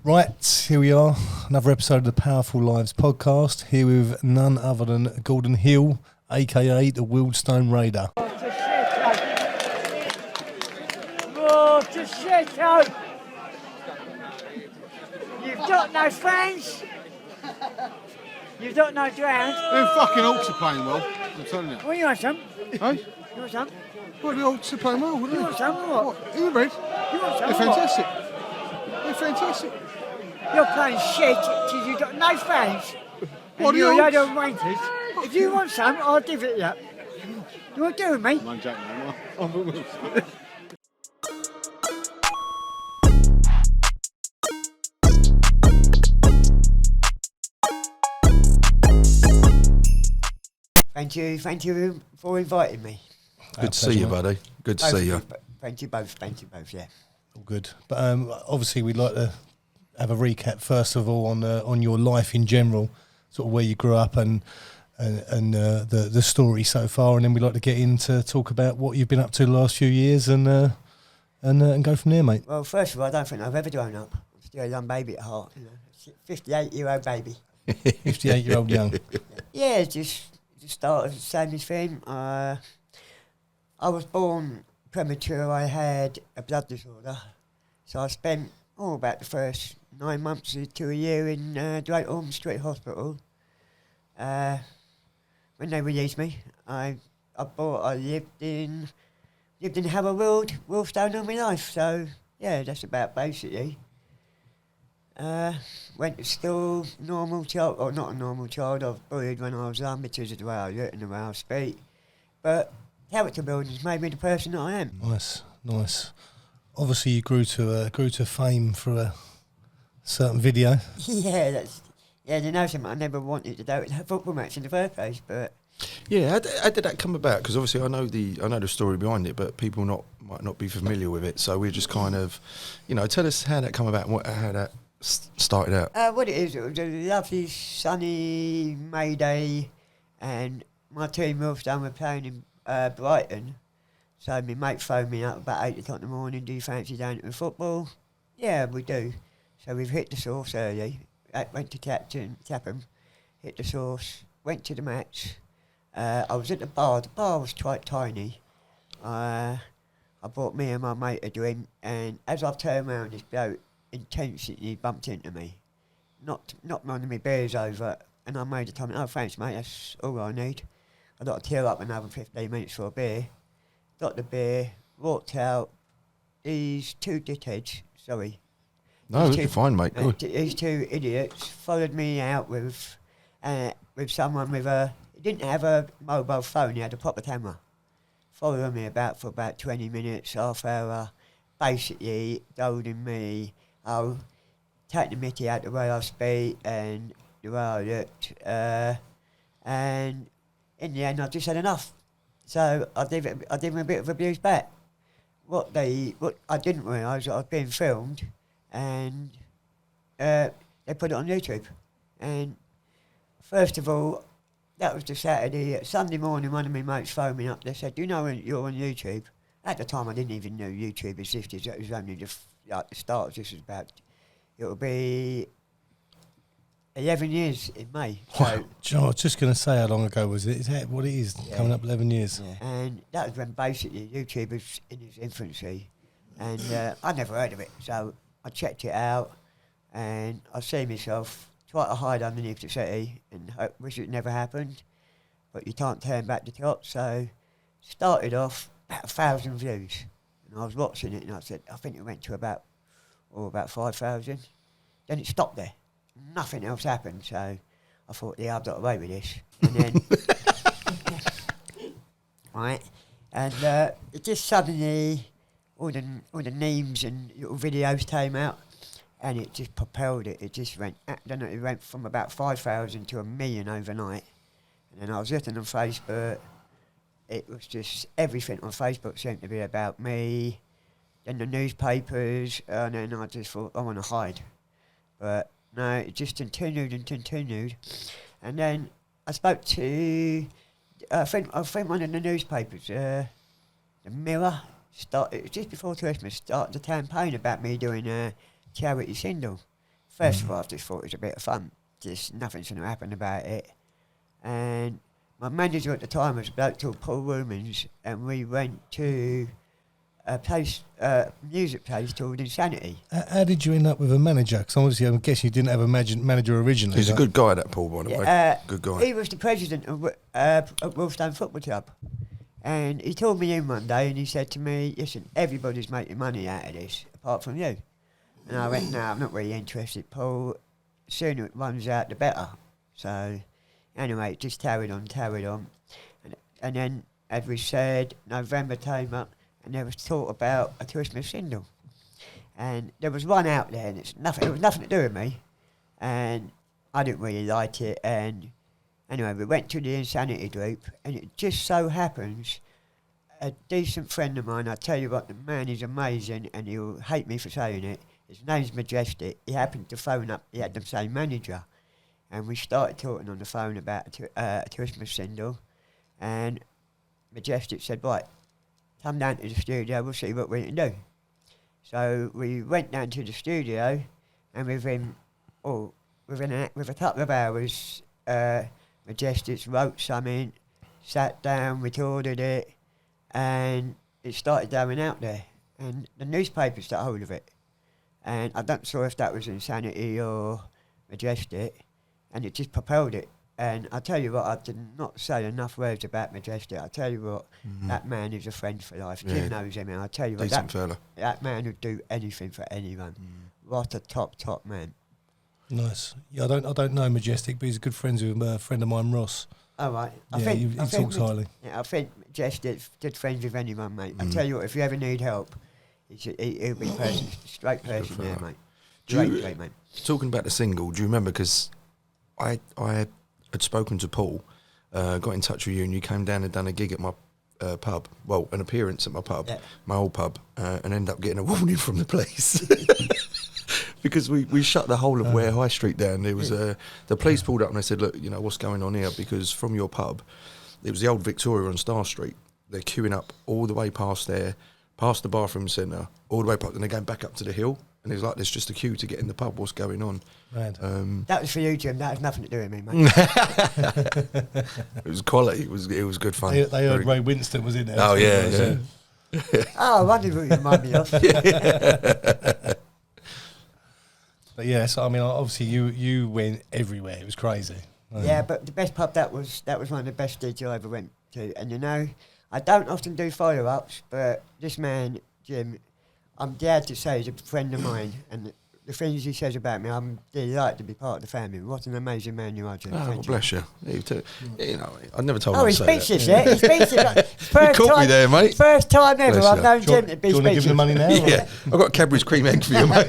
Right, here we are, another episode of the Powerful Lives podcast, here with none other than Gordon Hill, aka the Wealdstone Raider. You've got no friends. You've got no ground. Them fucking Hawks are playing well, I'm telling you. Well, you want some? Hey? You want some? What, the Hawks are playing well, You wouldn't want they? some or what? Are you red? You want some They're or what? fantastic. They're fantastic. You're playing shit because you've got no fans. What And are you're a you- load of wankers. If you want some, I'll give it you. You want to do with me? I'm joking, man. Thank you for inviting me. Good to see you, buddy. Good to see you. Thank you both, yeah. All good. But obviously we'd like to have a recap, first of all, on your life in general, sort of where you grew up and the story so far, and then we'd like to get into talk about what you've been up to the last few years and go from there, mate. Well, first of all, I don't think I've ever grown up. I'm still a young baby at heart, you know. 58-year-old baby. 58-year-old young. Yeah, just started the same thing. I was born premature. I had a blood disorder, so I spent about the first 9 months to a year in Great Ormond Street Hospital. When they released me, I lived in Harrow, Wealdstone all my life. So yeah, that's about basically. Went to school, normal child, or not a normal child. I was bullied when I was young because of the way I look and the way I speak. But character building has made me the person that I am. Nice. Obviously, you grew to fame for a certain video. Yeah, you know something. I never wanted to do it in a football match in the first place, but Yeah, how did that come about? Because obviously I know the story behind it, but people might not be familiar with it. So we're just kind of, tell us how that come about and how that started out. what it was a lovely sunny May day, and my team Wealdstone were playing in Brighton. So my mate phoned me up about 8 o'clock in the morning. Do you fancy going to the football? Yeah, we do. So we've hit the source early. Went to Clapham, hit the source, went to the match. I was at the bar. The bar was quite tiny. I brought me and my mate a drink, and as I turned around, this bloke intensely bumped into me, knocked one of my beers over, and I made a comment, "Oh, thanks, mate, that's all I need." I got to tear up another 15 minutes for a beer. Got the beer, walked out. These two dickheads, sorry. No, you're fine, mate. Good. These two idiots followed me out with someone with he didn't have a mobile phone, he had a proper camera. Following me for about 20 minutes, half hour, basically goading me, taking the mickey out the way I speak and the way I looked. And in the end, I just had enough. So I gave him a bit of abuse back. What I didn't realise, I was being filmed, and they put it on YouTube. And first of all, that was the Saturday. Sunday morning, one of my mates phoned me up. They said, "Do you know when you're on YouTube?" At the time, I didn't even know YouTube existed. It was only just like the start. This was about. It'll be 11 years in May. Wow. Joe, I was just going to say, how long ago was it? Is that what it is? Yeah. Coming up 11 years. Yeah. And that was when basically YouTube was in its infancy, and I never heard of it. So I checked it out, and I see myself try to hide underneath the city and wish it never happened, but you can't turn back the clock. So started off about 1,000 views, and I was watching it, and I said, I think it went to about 5,000. Then it stopped there. Nothing else happened, so I thought, yeah, I've got away with this. And then, right, and it just suddenly, all the memes and little videos came out, and it just propelled it. It just went, it went from about 5,000 to 1 million overnight. And then I was looking on Facebook. It was just everything on Facebook seemed to be about me. Then the newspapers, and then I just thought, I want to hide. But no, it just continued. And then I spoke to, I think one of the newspapers, the Mirror, started just before Christmas, started a campaign about me doing a charity single. First of all, I just thought it was a bit of fun. Just nothing's going to happen about it. And my manager at the time was a bloke called Paul Rumans, and we went to a place, music place called Insanity. How did you end up with a manager? Because obviously, I'm guessing you didn't have a manager originally. He's a good guy, that Paul, by the way. Good guy. He was the president of Wealdstone Football Club. And he called me in one day and he said to me, listen, everybody's making money out of this, apart from you. And I went, no, I'm not really interested, Paul. The sooner it runs out, the better. So, anyway, it just carried on. And then, as we said, November came up and there was talk about a Christmas single. And there was one out there and it was nothing to do with me. And I didn't really like it. And anyway, we went to the Insanity group, and it just so happens a decent friend of mine, I tell you what, the man is amazing, and he'll hate me for saying it. His name's Majestic. He happened to phone up, he had the same manager, and we started talking on the phone about a Christmas single, and Majestic said, right, come down to the studio, we'll see what we can do. So we went down to the studio, and within a couple of hours, Majestic wrote something, sat down, recorded it, and it started going out there. And the newspapers got hold of it. And I don't know if that was Insanity or Majestic, and it just propelled it. And I tell you what, I did not say enough words about Majestic. I tell you what, that man is a friend for life. Jim knows him, and I tell you what, that man would do anything for anyone. What a top man. Nice. Yeah, I don't know Majestic, but he's good friends with a friend of mine, Ross. Oh, right. He talks highly. Yeah, I think Majestic's good friends with anyone, mate. I tell you what, if you ever need help, he'll be a straight person there, mate. Great, mate. Talking about the single, do you remember? Because I had spoken to Paul, got in touch with you, and you came down and done a gig at my pub. Well, an appearance at my pub, my old pub, and ended up getting a warning from the police. Because we shut the whole of Ware High Street down. There was the police pulled up and they said, look, you know, what's going on here? Because from your pub, it was the old Victoria on Star Street. They're queuing up all the way past there, past the bathroom centre, all the way past, and they're going back up to the hill. And it's like there's just a queue to get in the pub. What's going on? That was for you, Jim. That has nothing to do with me, mate. It was quality. It was good fun. They heard Ray Winston was in there. Oh, yeah. Oh, I wondered what you remind me of. But yeah, so I mean, obviously you went everywhere. It was crazy. Yeah, but the best pub, that was one of the best gigs I ever went to. And you know, I don't often do follow-ups, but this man, Jim, I'm glad to say he's a friend of mine, and the things he says about me, I'm delighted to be part of the family. What an amazing man you are, Jim. Oh, bless you. You too. You know, I never told him to he's say speechless, that. yeah? He's speechless. You caught me there, mate. First time ever Bless I've you. known Jim to be do you want to give speechless. him the money now? Yeah, I've got Cadbury's cream egg for you, mate.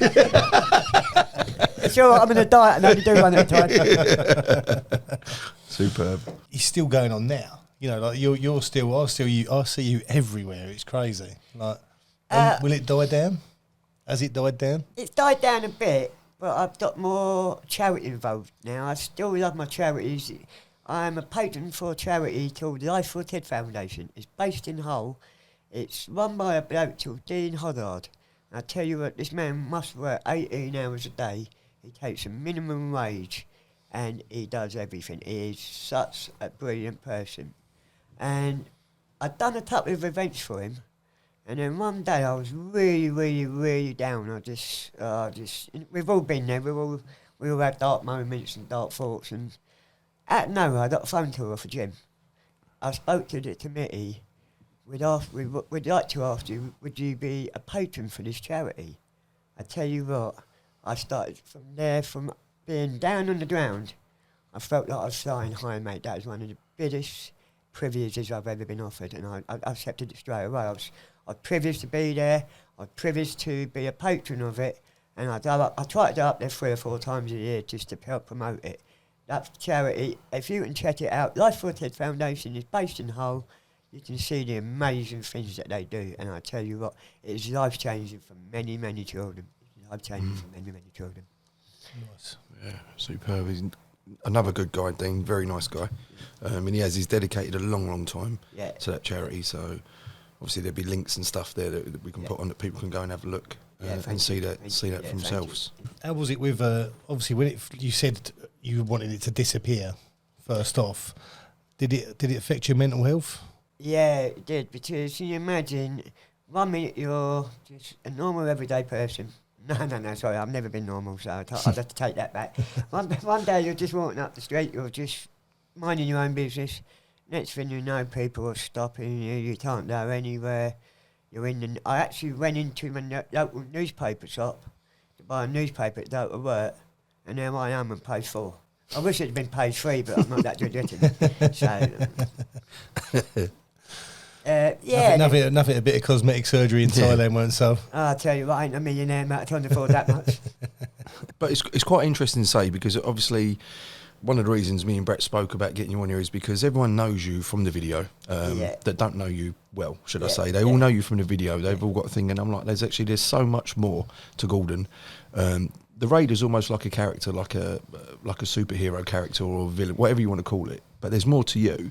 It's all right, I'm in a diet and only do one at a time. Superb. He's still going on now. You know, like you're still. I see you everywhere. It's crazy. Like, will it die down? Has it died down? It's died down a bit, but I've got more charity involved now. I still love my charities. I'm a patron for a charity called Life for Kid Foundation. It's based in Hull. It's run by a bloke called Dean Hoddard. I tell you what, this man must work 18 hours a day. He takes a minimum wage, and he does everything. He is such a brilliant person. And I'd done a couple of events for him, and then one day I was really, really, really down. We've all been there. We all had dark moments and dark thoughts. And out of nowhere, I got a phone call for Jim. I spoke to the committee. We'd like to ask you, would you be a patron for this charity? I tell you what, I started from there, from being down on the ground. I felt like I was flying high, mate. That was one of the biggest privileges I've ever been offered, and I accepted it straight away. I was privileged to be there. I was privileged to be a patron of it, and I try to go up there 3 or 4 times a year just to help promote it. That charity, if you can check it out, Life for Kid Foundation is based in Hull. You can see the amazing things that they do, and I tell you what, it is life-changing for many, many children. It's life-changing for many, many children. Nice. Yeah, superb. He's another good guy, Dean. Very nice guy. And he's dedicated a long, long time to that charity. So obviously there'll be links and stuff there that we can put on that people can go and have a look. and see that for Yeah, themselves. How was it with obviously when you said you wanted it to disappear first off? Did it affect your mental health? Yeah, it did, because you imagine 1 minute you're just a normal everyday person. No, sorry, I've never been normal, so I'd have to take that back. One day you're just walking up the street, you're just minding your own business. Next thing you know, people are stopping you, you can't go anywhere. I actually went into my local newspaper shop to buy a newspaper to go to work, and there I am on page 4. I wish it had been page 3, but I'm not that good at it. So, yeah. Nothing a bit of cosmetic surgery in Thailand won't solve. I'll tell you what, I ain't a millionaire, mate. I can't afford that much. But it's quite interesting to say, because obviously one of the reasons me and Brett spoke about getting you on here is because everyone knows you from the video, that don't know you well, should I say. They all know you from the video. They've all got a thing, and I'm like, there's so much more to Gordon. The Raider's almost like a character, like a superhero character or a villain, whatever you want to call it. But there's more to you.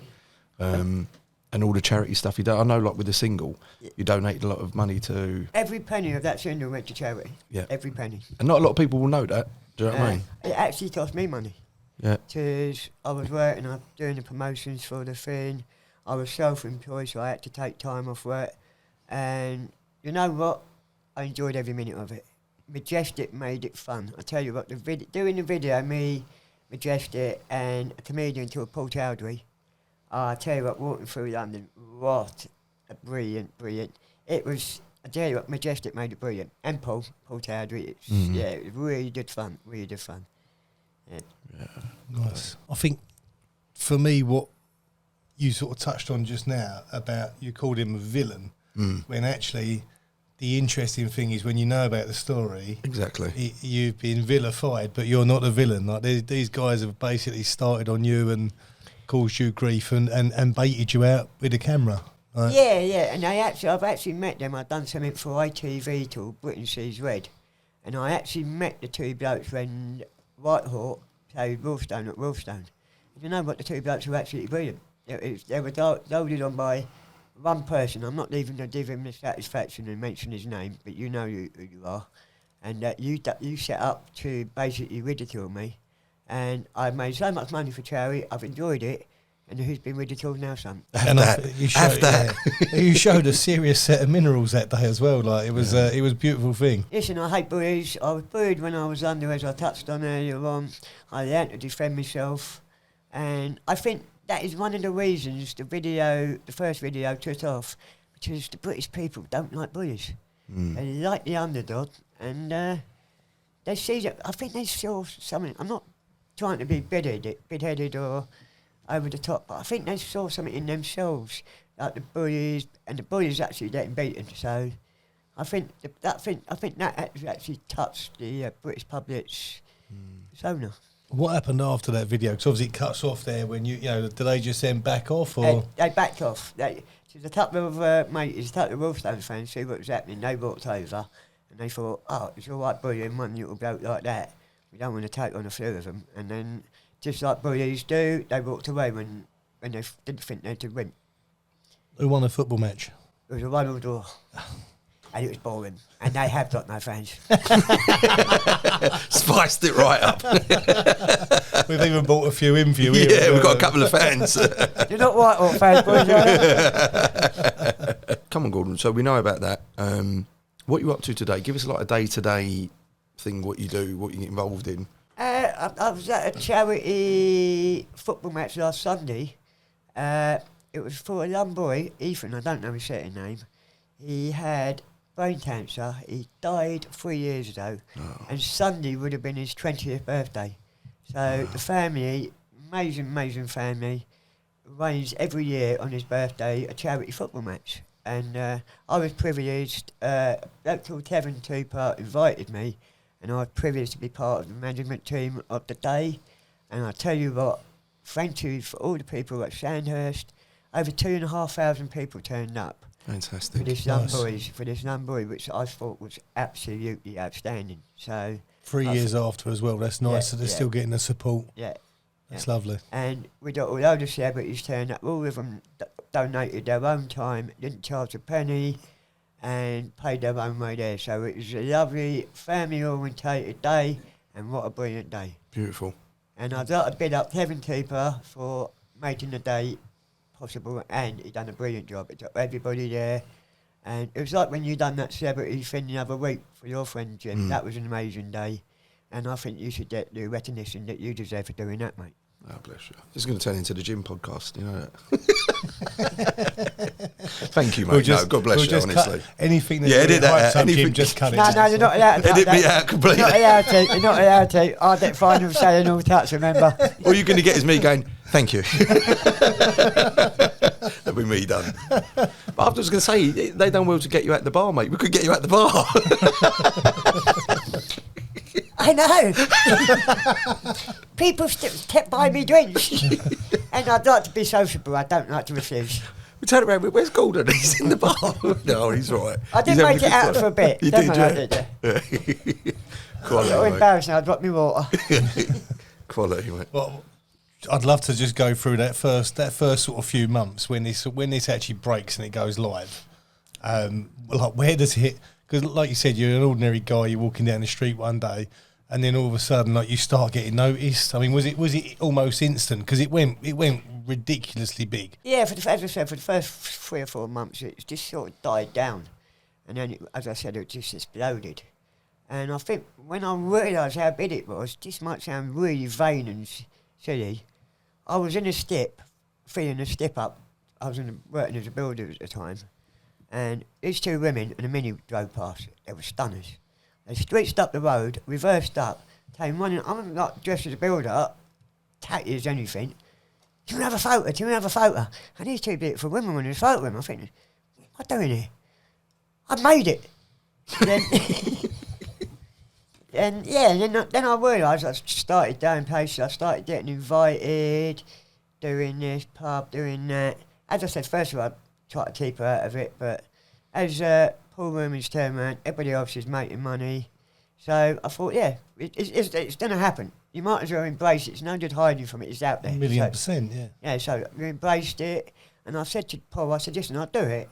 And all the charity stuff you do. I know, like with the single, you donated a lot of money to... Every penny of that single went to charity. Yeah. Every penny. And not a lot of people will know that. Do you know what I mean? It actually cost me money. Yeah. Because I was working, I was doing the promotions for the thing. I was self-employed, so I had to take time off work. And you know what? I enjoyed every minute of it. Majestic made it fun. I tell you what, doing the video, me, Majestic, and a comedian called Paul Chowdhury, I tell you what, walking through London, what a brilliant. It was, I tell you what, Majestic made it brilliant. And Paul Chowdhury, it was really good fun. Yeah. Nice. I think for me, what you sort of touched on just now about you called him a villain, when actually the interesting thing is when you know about the story, exactly, you've been vilified, but you're not a villain. Like these guys have basically started on you and caused you grief and baited you out with a camera. Right? Yeah, and I've actually met them. I've done something for ITV called Britain Sees Red, and I actually met the two blokes when Whitehawk played Wealdstone at Wealdstone. And you know what, the two blokes were absolutely brilliant. They were loaded on by one person. I'm not even going to give him the satisfaction and mention his name, but you know who you are. And you set up to basically ridicule me. And I've made so much money for charity, I've enjoyed it, and who's been ridiculed now, son? You showed a serious set of minerals that day as well. Like it was a beautiful thing. Listen, I hate bullies. I was bullied when I was under, as I touched on earlier on. I learned to defend myself, and I think that is one of the reasons the first video took off, because the British people don't like bullies. They like the underdog, and they see that. I think they saw something. I'm not trying to be big-headed or over the top, but I think they saw something in themselves, like the bullies, and the bullies actually getting beaten. So I think that actually touched the British public's persona. What happened after that video? Because obviously it cuts off there when you know, did they just then back off or? They backed off. There's a couple of mates, a couple of Wealdstone fans see what was happening. They walked over and they thought, oh, it's all right bullying one little bloke like that. We don't want to take on a few of them. And then, just like bullies do, they walked away when they didn't think they could win. Who won the football match? It was a 1-1 draw. And it was boring. And they have got no fans. Spiced it right up. We've even bought a few in for you. Yeah, we've got a couple of fans. You're not Whitehall fans, boys. Come on, Gordon. So we know about that. What are you up to today? Give us like a day-to-day thing, what you do, what you get involved in. I was at a charity football match last Sunday. It was for a young boy, Ethan, I don't know his second name. He had brain cancer. He died 3 years ago. Oh. And Sunday would have been his 20th birthday. So the family, amazing family, arrange every year on his birthday a charity football match. And I was privileged. A bloke called Kevin Two-Part invited me, and I was privileged to be part of the management team of the day. And I tell you what, thank you for all the people at Sandhurst. Over 2,500 people turned up. Fantastic. For this young boy, which I thought was absolutely outstanding. So 3 years after as well. That's nice that they're still getting the support. Yeah. That's lovely. And we got all other celebrities turn up. All of them donated their own time, didn't charge a penny. and paid their own way there. So it was a lovely, family-orientated day, and what a brilliant day. Beautiful. And I'd like to bid up Kevin Cooper for making the day possible, and he done a brilliant job. It got everybody there, and it was like when you done that celebrity thing the other week for your friend Jim. That was an amazing day, and I think you should get the recognition that you deserve for doing that, mate. Oh, bless you. This is going to turn into the gym podcast, you know that. Thank you, mate. God bless you, honestly. Anything that edit that out. Jim, just cut it. No, you're not allowed to. Edit me out completely. You're not allowed to. I get fined for saying all touch, remember? All you're going to get is me going, thank you. That'll be me done. But I was going to say, they done well to get you at the bar, mate. We could get you at the bar. I know. People kept buying me drinks. And I'd like to be sociable. I don't like to refuse. We turned around, where's Gordon? He's in the bar. No, he's all right. I did make it out for a bit. You did, yeah? Quality, I'm embarrassed now. I dropped my water. Quality, mate. Well, I'd love to just go through that first sort of few months when this actually breaks and it goes live. Like, where does it? Because, like you said, you're an ordinary guy. You're walking down the street one day, and then all of a sudden, like, you start getting noticed. I mean, was it almost instant? Because it went ridiculously big. Yeah, as I said, for the first 3 or 4 months, it just sort of died down, and then, as I said, it just exploded. And I think when I realised how big it was, this might sound really vain and silly. I was in a stip, filling a stip up. I was working as a builder at the time. And these 2 women and a mini drove past. They were stunners. They switched up the road, reversed up, came running. I'm not dressed as a builder, tatty as anything. Do you have a photo? Do you have a photo? And these 2 beautiful women were in a photo with them. I'm thinking, what am I doing here? I've made it. And then I realised I started down places. I started getting invited, doing this pub, doing that. As I said, first of all, I tried to keep her out of it, but as Paul Rumens turned around, everybody else is making money. So I thought, yeah, it's going to happen. You might as well embrace it. It's no good hiding from it. It's out there. 1,000,000%, yeah. Yeah, so we embraced it. And I said to Paul, I said, listen, I'll do it,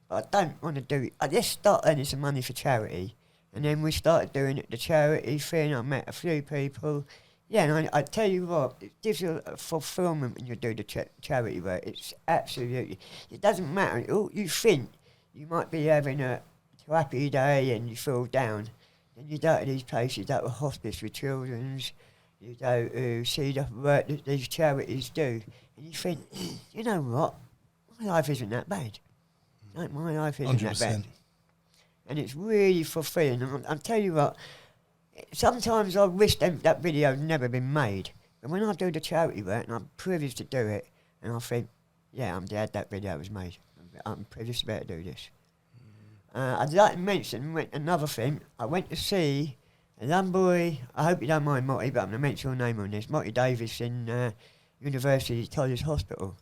but I don't want to do it. I just start earning some money for charity. And then we started doing it, the charity thing. I met a few people. Yeah, and I tell you what, it gives you a fulfilment when you do the charity work. It's absolutely, it doesn't matter. You think you might be having a happy day and you feel down. Then you go to these places, you go to hospice with children's, you go to see the work that these charities do. And you think, you know what, my life isn't that bad. Like, my life isn't 100%. that bad. And it's really fulfilling. And I'll tell you what, sometimes I wish that video had never been made. But when I do the charity work, and I'm privileged to do it, and I think, yeah, I'm glad that video was made. I'm privileged to be able to do this. I'd like to mention another thing. I went to see a young boy, I hope you don't mind, Motty, but I'm going to mention your name on this, Motty Davis in University College Hospital.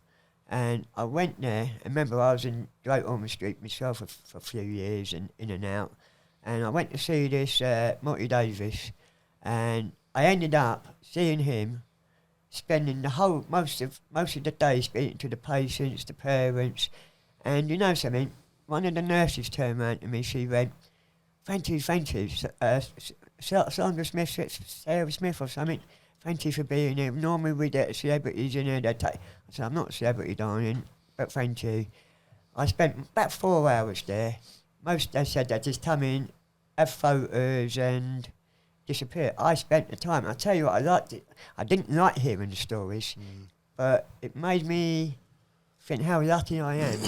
And I went there, and remember I was in Great Ormond Street myself for a few years and in and out. And I went to see this Motty Davis, and I ended up seeing him spending the whole most of the day speaking to the patients, the parents. And you know something, one of the nurses turned around to me, she went, thank you, Sandra Smith, Sarah Smith or something, thank you for being here. Normally we get celebrities in here, I said, I'm not a celebrity, darling, but thank you. I spent about 4 hours there. Most, they said, they just come in, have photos and disappear. I spent the time. I tell you what, I liked it. I didn't like hearing the stories, but it made me think how lucky I am.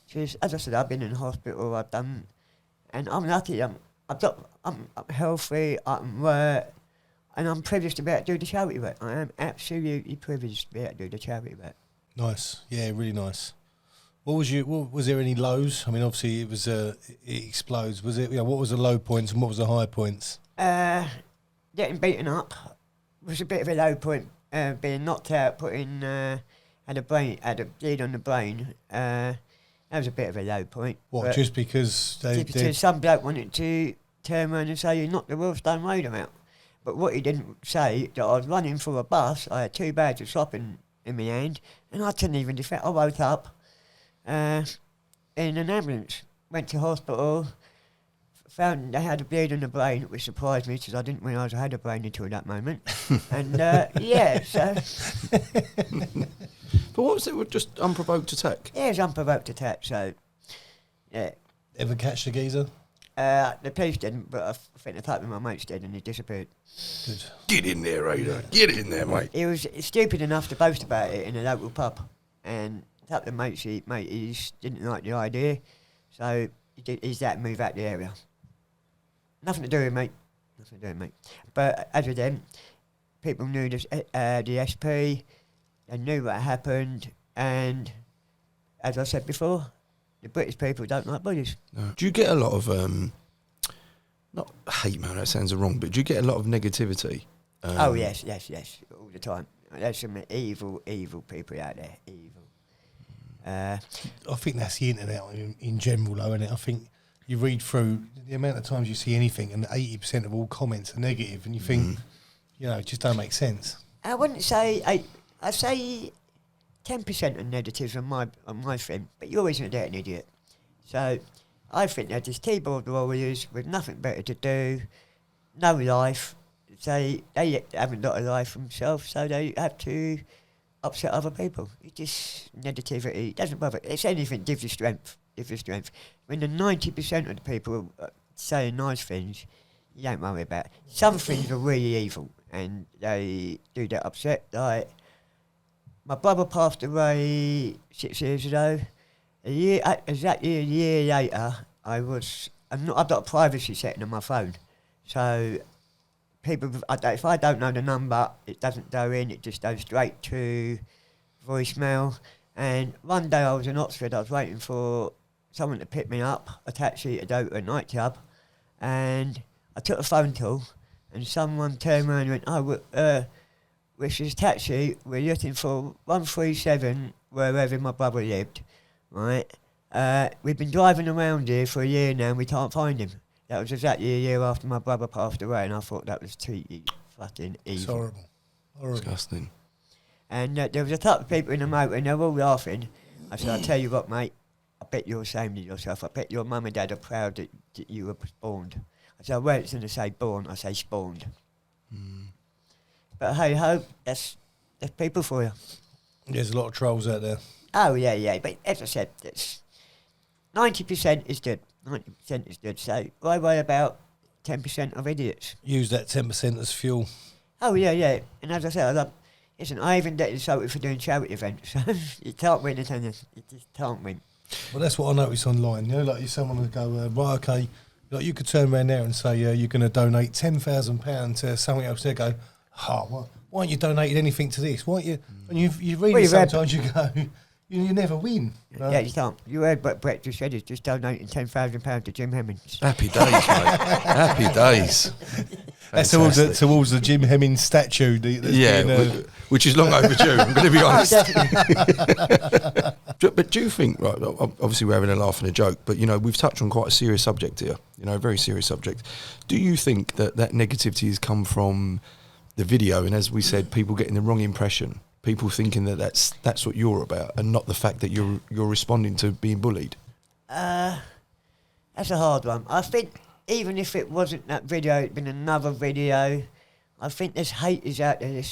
Because, as I said, I've been in hospital, and I'm lucky. I'm healthy, I can work, and I'm privileged to be able to do the charity work. I am absolutely privileged to be able to do the charity work. Nice, yeah, really nice. Was there any lows? I mean, obviously it explodes. Was it? What was the low points and what was the high points? Getting beaten up was a bit of a low point. Being knocked out, had a bleed on the brain. That was a bit of a low point. What? Just because some bloke wanted to turn around and say you knocked the Wealdstone Raider out. But what he didn't say, that I was running for a bus. I had 2 bags of shopping in my hand, and I couldn't even defend. I woke up in an ambulance went to hospital, found they had a bleed in the brain, which surprised me because I didn't realise I had a brain until that moment. And yeah, so But what was it? Just unprovoked attack? yeah, it was unprovoked attack. So yeah, Ever catch the geezer? the police didn't, but I think the type of my mates did, and he disappeared. Good. Get in there, Raider. Get in there, mate. He was stupid enough to boast about it in a local pub, and the type of mates he didn't like the idea, so he's had to move out the area. Nothing to do with me. Nothing to do with me. But as with them, people knew the SP, they knew what happened, and as I said before, the British people don't like bullies. No. Do you get a lot of, not hate, man, that sounds wrong, but do you get a lot of negativity? Oh, yes, all the time. There's some evil people out there, evil. I think that's the internet in general, though, isn't it? I think you read through the amount of times you see anything, and 80% of all comments are negative, and you think, you know, it just don't make sense. I wouldn't say I'd say 10% are negatives on my thing, but you're always going to get an idiot. So I think they're just keyboard warriors with nothing better to do, no life. They haven't got a life themselves, so they have to upset other people. It's just negativity. It doesn't bother. It's anything gives you strength. When the 90% of the people are saying nice things, you don't worry about it. Some things are really evil, and they do get upset. Like, my brother passed away 6 years ago. Exactly a year later, I've got a privacy setting on my phone. So, if I don't know the number, it doesn't go in, it just goes straight to voicemail. And one day I was in Oxford, I was waiting for someone to pick me up, a taxi to go to a nightclub, and I took a phone call, and someone turned around and went, which is taxi, we're looking for 137 wherever my brother lived, right? We've been driving around here for a year now and we can't find him. That was exactly a year after my brother passed away, and I thought that was too fucking evil. It's horrible. Disgusting. And there was a couple of people in the motor and they were all laughing. I said, I'll tell you what, mate, I bet you're ashamed of yourself. I bet your mum and dad are proud that you were spawned. I said, well, it's going to say born, I say spawned. But hey ho, that's people for you. There's a lot of trolls out there. Oh yeah, but as I said, it's 90% is good. 90% is good. So why worry about 10% of idiots? Use that 10% as fuel. Oh yeah. And as I said, listen, I even get insulted for doing charity events. You can't win, can you? You just can't win. Well, that's what I notice online. You know, like if someone would go, right, okay, like you could turn around there and say, you're going to donate £10,000 to something else. They go, why aren't you donated anything to this? Why aren't you? And you read it sometimes, you go, you never win. You know? Yeah, you can't. You heard what Brett just said. He's just donating £10,000 to Jim Hemmings. Happy days, mate. Happy days. That's towards the Jim Hemmings statue. Which is long overdue, I'm going to be honest. But do you think, right, obviously we're having a laugh and a joke, but, you know, we've touched on quite a serious subject here, you know, a very serious subject. Do you think that negativity has come from the video, and as we said, people getting the wrong impression, people thinking that that's what you're about, and not the fact that you're responding to being bullied? That's a hard one. I think even if it wasn't that video, it'd been another video. I think there's haters out there.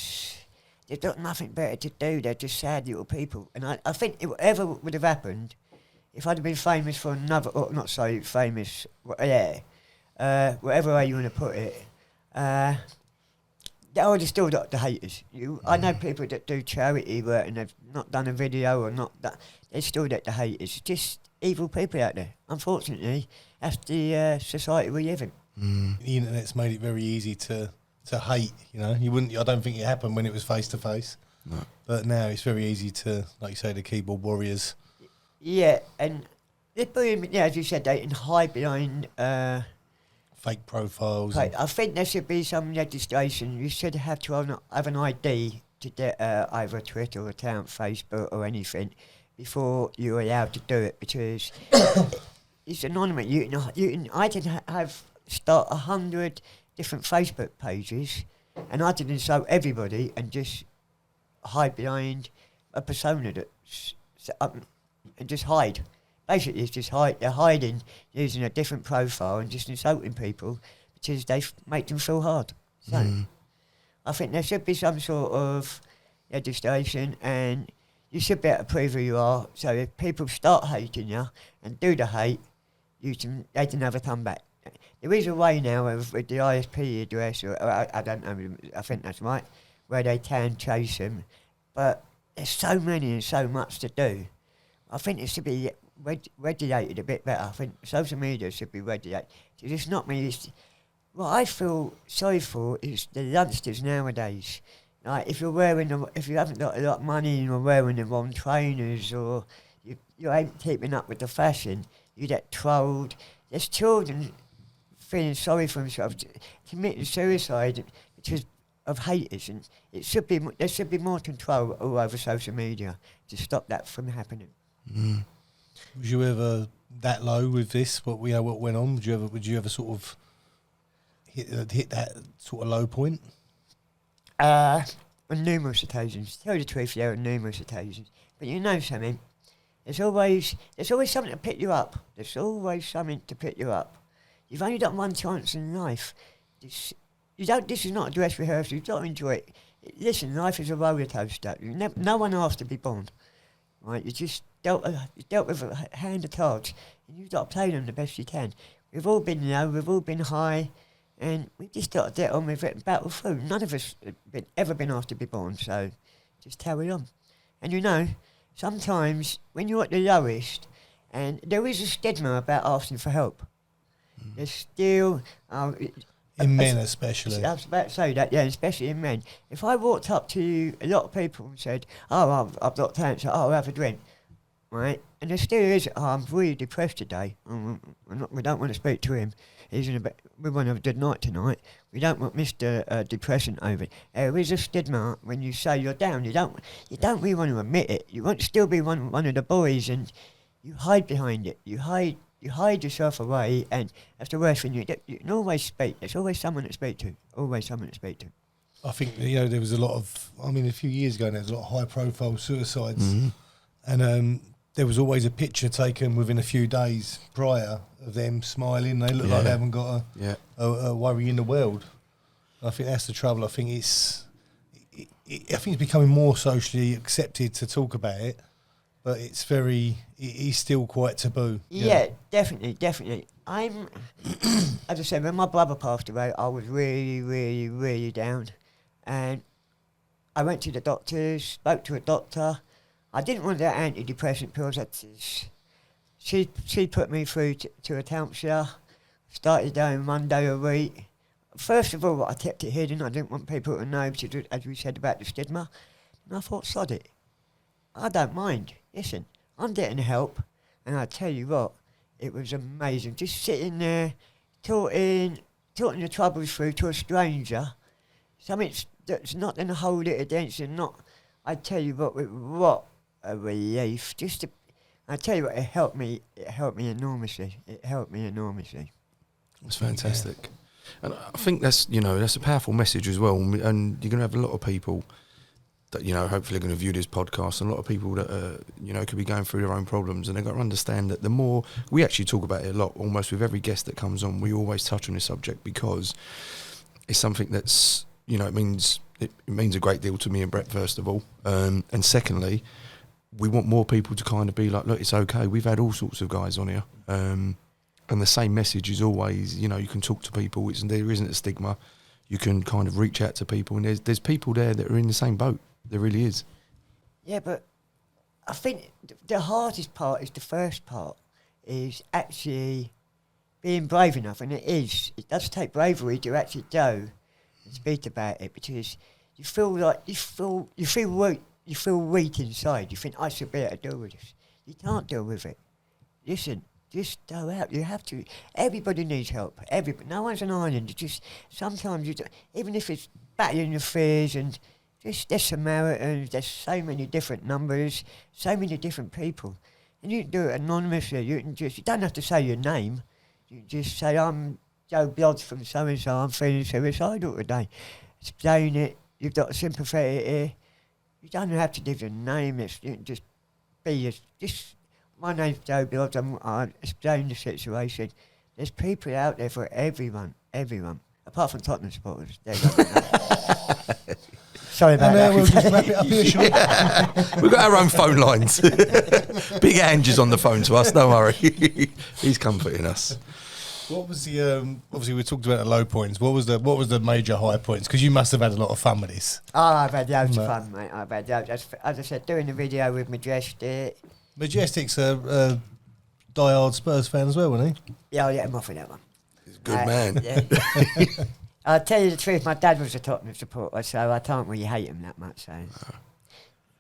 They've got nothing better to do. They're just sad little people. And I think whatever would have happened, if I'd have been famous for another, or not so famous, whatever way you want to put it, I would have still got the haters. I know people that do charity work and they've not done a video or not that. They still get the haters. Just evil people out there. Unfortunately, that's the society we live in. The internet's made it very easy to hate. You know, you wouldn't. I don't think it happened when it was face to face. No. But now it's very easy to, like you say, the keyboard warriors. Yeah, and they're putting, as you said, they can hide behind fake profiles. I think there should be some legislation. You should have to have an ID to get either a Twitter account, Facebook, or anything before you're allowed to do it, because it's anonymous. I can start 100 different Facebook pages, and I can insult everybody and just hide behind a persona and just hide. basically it's just they're hiding, using a different profile and just insulting people because they make them feel hard. So I think there should be some sort of legislation, and you should be able to prove who you are. So if people start hating you and do the hate, they can never come back. There is a way now with the ISP address, or I don't know, I think that's right, where they can chase them. But there's so many and so much to do. I think it should be regulated a bit better. I think social media should be regulated. It's not me. What I feel sorry for is the youngsters nowadays. Like if you haven't got a lot of money and you're wearing the wrong trainers, or you ain't keeping up with the fashion, you get trolled. There's children feeling sorry for themselves, committing suicide because of haters, and there should be more control all over social media to stop that from happening. Was you ever that low with this? What went on? Would you ever sort of hit that sort of low point? On numerous occasions. To tell you the truth, yeah, on numerous occasions. But you know something? There's always something to pick you up. There's always something to pick you up. You've only got one chance in life. This is not a dress rehearsal. You've got to enjoy it. Listen, life is a roller coaster. No one asked to be born. Right? You just dealt with a hand of cards, and you've got to play them the best you can. We've all been low, we've all been high, and we've just got to get on with it and battle through. None of us have ever been asked to be born, so just carry on. And you know, sometimes when you're at the lowest, and there is a stigma about asking for help. There's still... in men especially. I was about to say that, yeah, especially in men. If I walked up to a lot of people and said, oh, I've got cancer, I'll have a drink, right? And there still is, I'm really depressed today. We don't want to speak to him. We want to have a good night tonight. We don't want Mr. Depression over it. There is a stigma when you say you're down. You don't really want to admit it. You want to still be one of the boys, and you hide behind it. You hide yourself away, and that's the worst thing. You can always speak. There's always someone to speak to. Always someone to speak to. I think there was a lot of. I mean, a few years ago, there was a lot of high-profile suicides, and there was always a picture taken within a few days prior of them smiling. They look like they haven't got a worry in the world. I think that's the trouble. I think it's becoming more socially accepted to talk about it, but it's still quite taboo. Yeah, definitely. As I said, when my brother passed away, I was really, really, really down. And I went to the doctors, spoke to a doctor. I didn't want the antidepressant pills. She put me through to a counsellor, started going 1 day a week. First of all, I kept it hidden. I didn't want people to know, because, as we said about the stigma. And I thought, sod it. I don't mind. Listen, I'm getting help. And I tell you what, it was amazing. Just sitting there, talking your troubles through to a stranger. Something that's not going to hold it against you. I tell you what a relief. I tell you what, it helped me enormously. It's fantastic. And I think that's a powerful message as well. And you're going to have a lot of people that, hopefully are going to view this podcast, and a lot of people that, could be going through their own problems, and they've got to understand that the more, we actually talk about it a lot, almost with every guest that comes on, we always touch on this subject, because it's something that's, it means a great deal to me and Brett, first of all. And secondly, we want more people to kind of be like, look, it's okay. We've had all sorts of guys on here. And the same message is always, you can talk to people. There isn't a stigma. You can kind of reach out to people, and there's people there that are in the same boat. There really is. Yeah, but I think the hardest part is the first part, is actually being brave enough, and it does take bravery to actually go and speak about it, because you feel weak inside. You think, I should be able to deal with this. You can't deal with it. Listen, just go out. You have to. Everybody needs help. No one's an island. Sometimes even if it's battling your fears, and there's Samaritans, there's so many different numbers, so many different people. And you can do it anonymously. You don't have to say your name. You just say, I'm Joe Blodds from so-and-so, I'm feeling suicidal today. Explain it. You've got a sympathetic ear. You don't have to give your name. You can just be just my name's Joe Bills. I'm explaining the situation. There's people out there for everyone, apart from Tottenham supporters. Sorry about that. We'll just wrap it up here, Sean. We've got our own phone lines. Big Ange is on the phone to us, don't worry. He's comforting us. What was the obviously we talked about the low points. What was the major high points? Because you must have had a lot of fun with this. Oh, I've had loads of fun, mate. I've had loads. As I said, doing the video with Majestic. Majestic's a diehard Spurs fan as well, wasn't he? Yeah, I'll let him off with that one. He's a good man. Yeah. I'll tell you the truth, my dad was a Tottenham supporter, so I can't really hate him that much. So.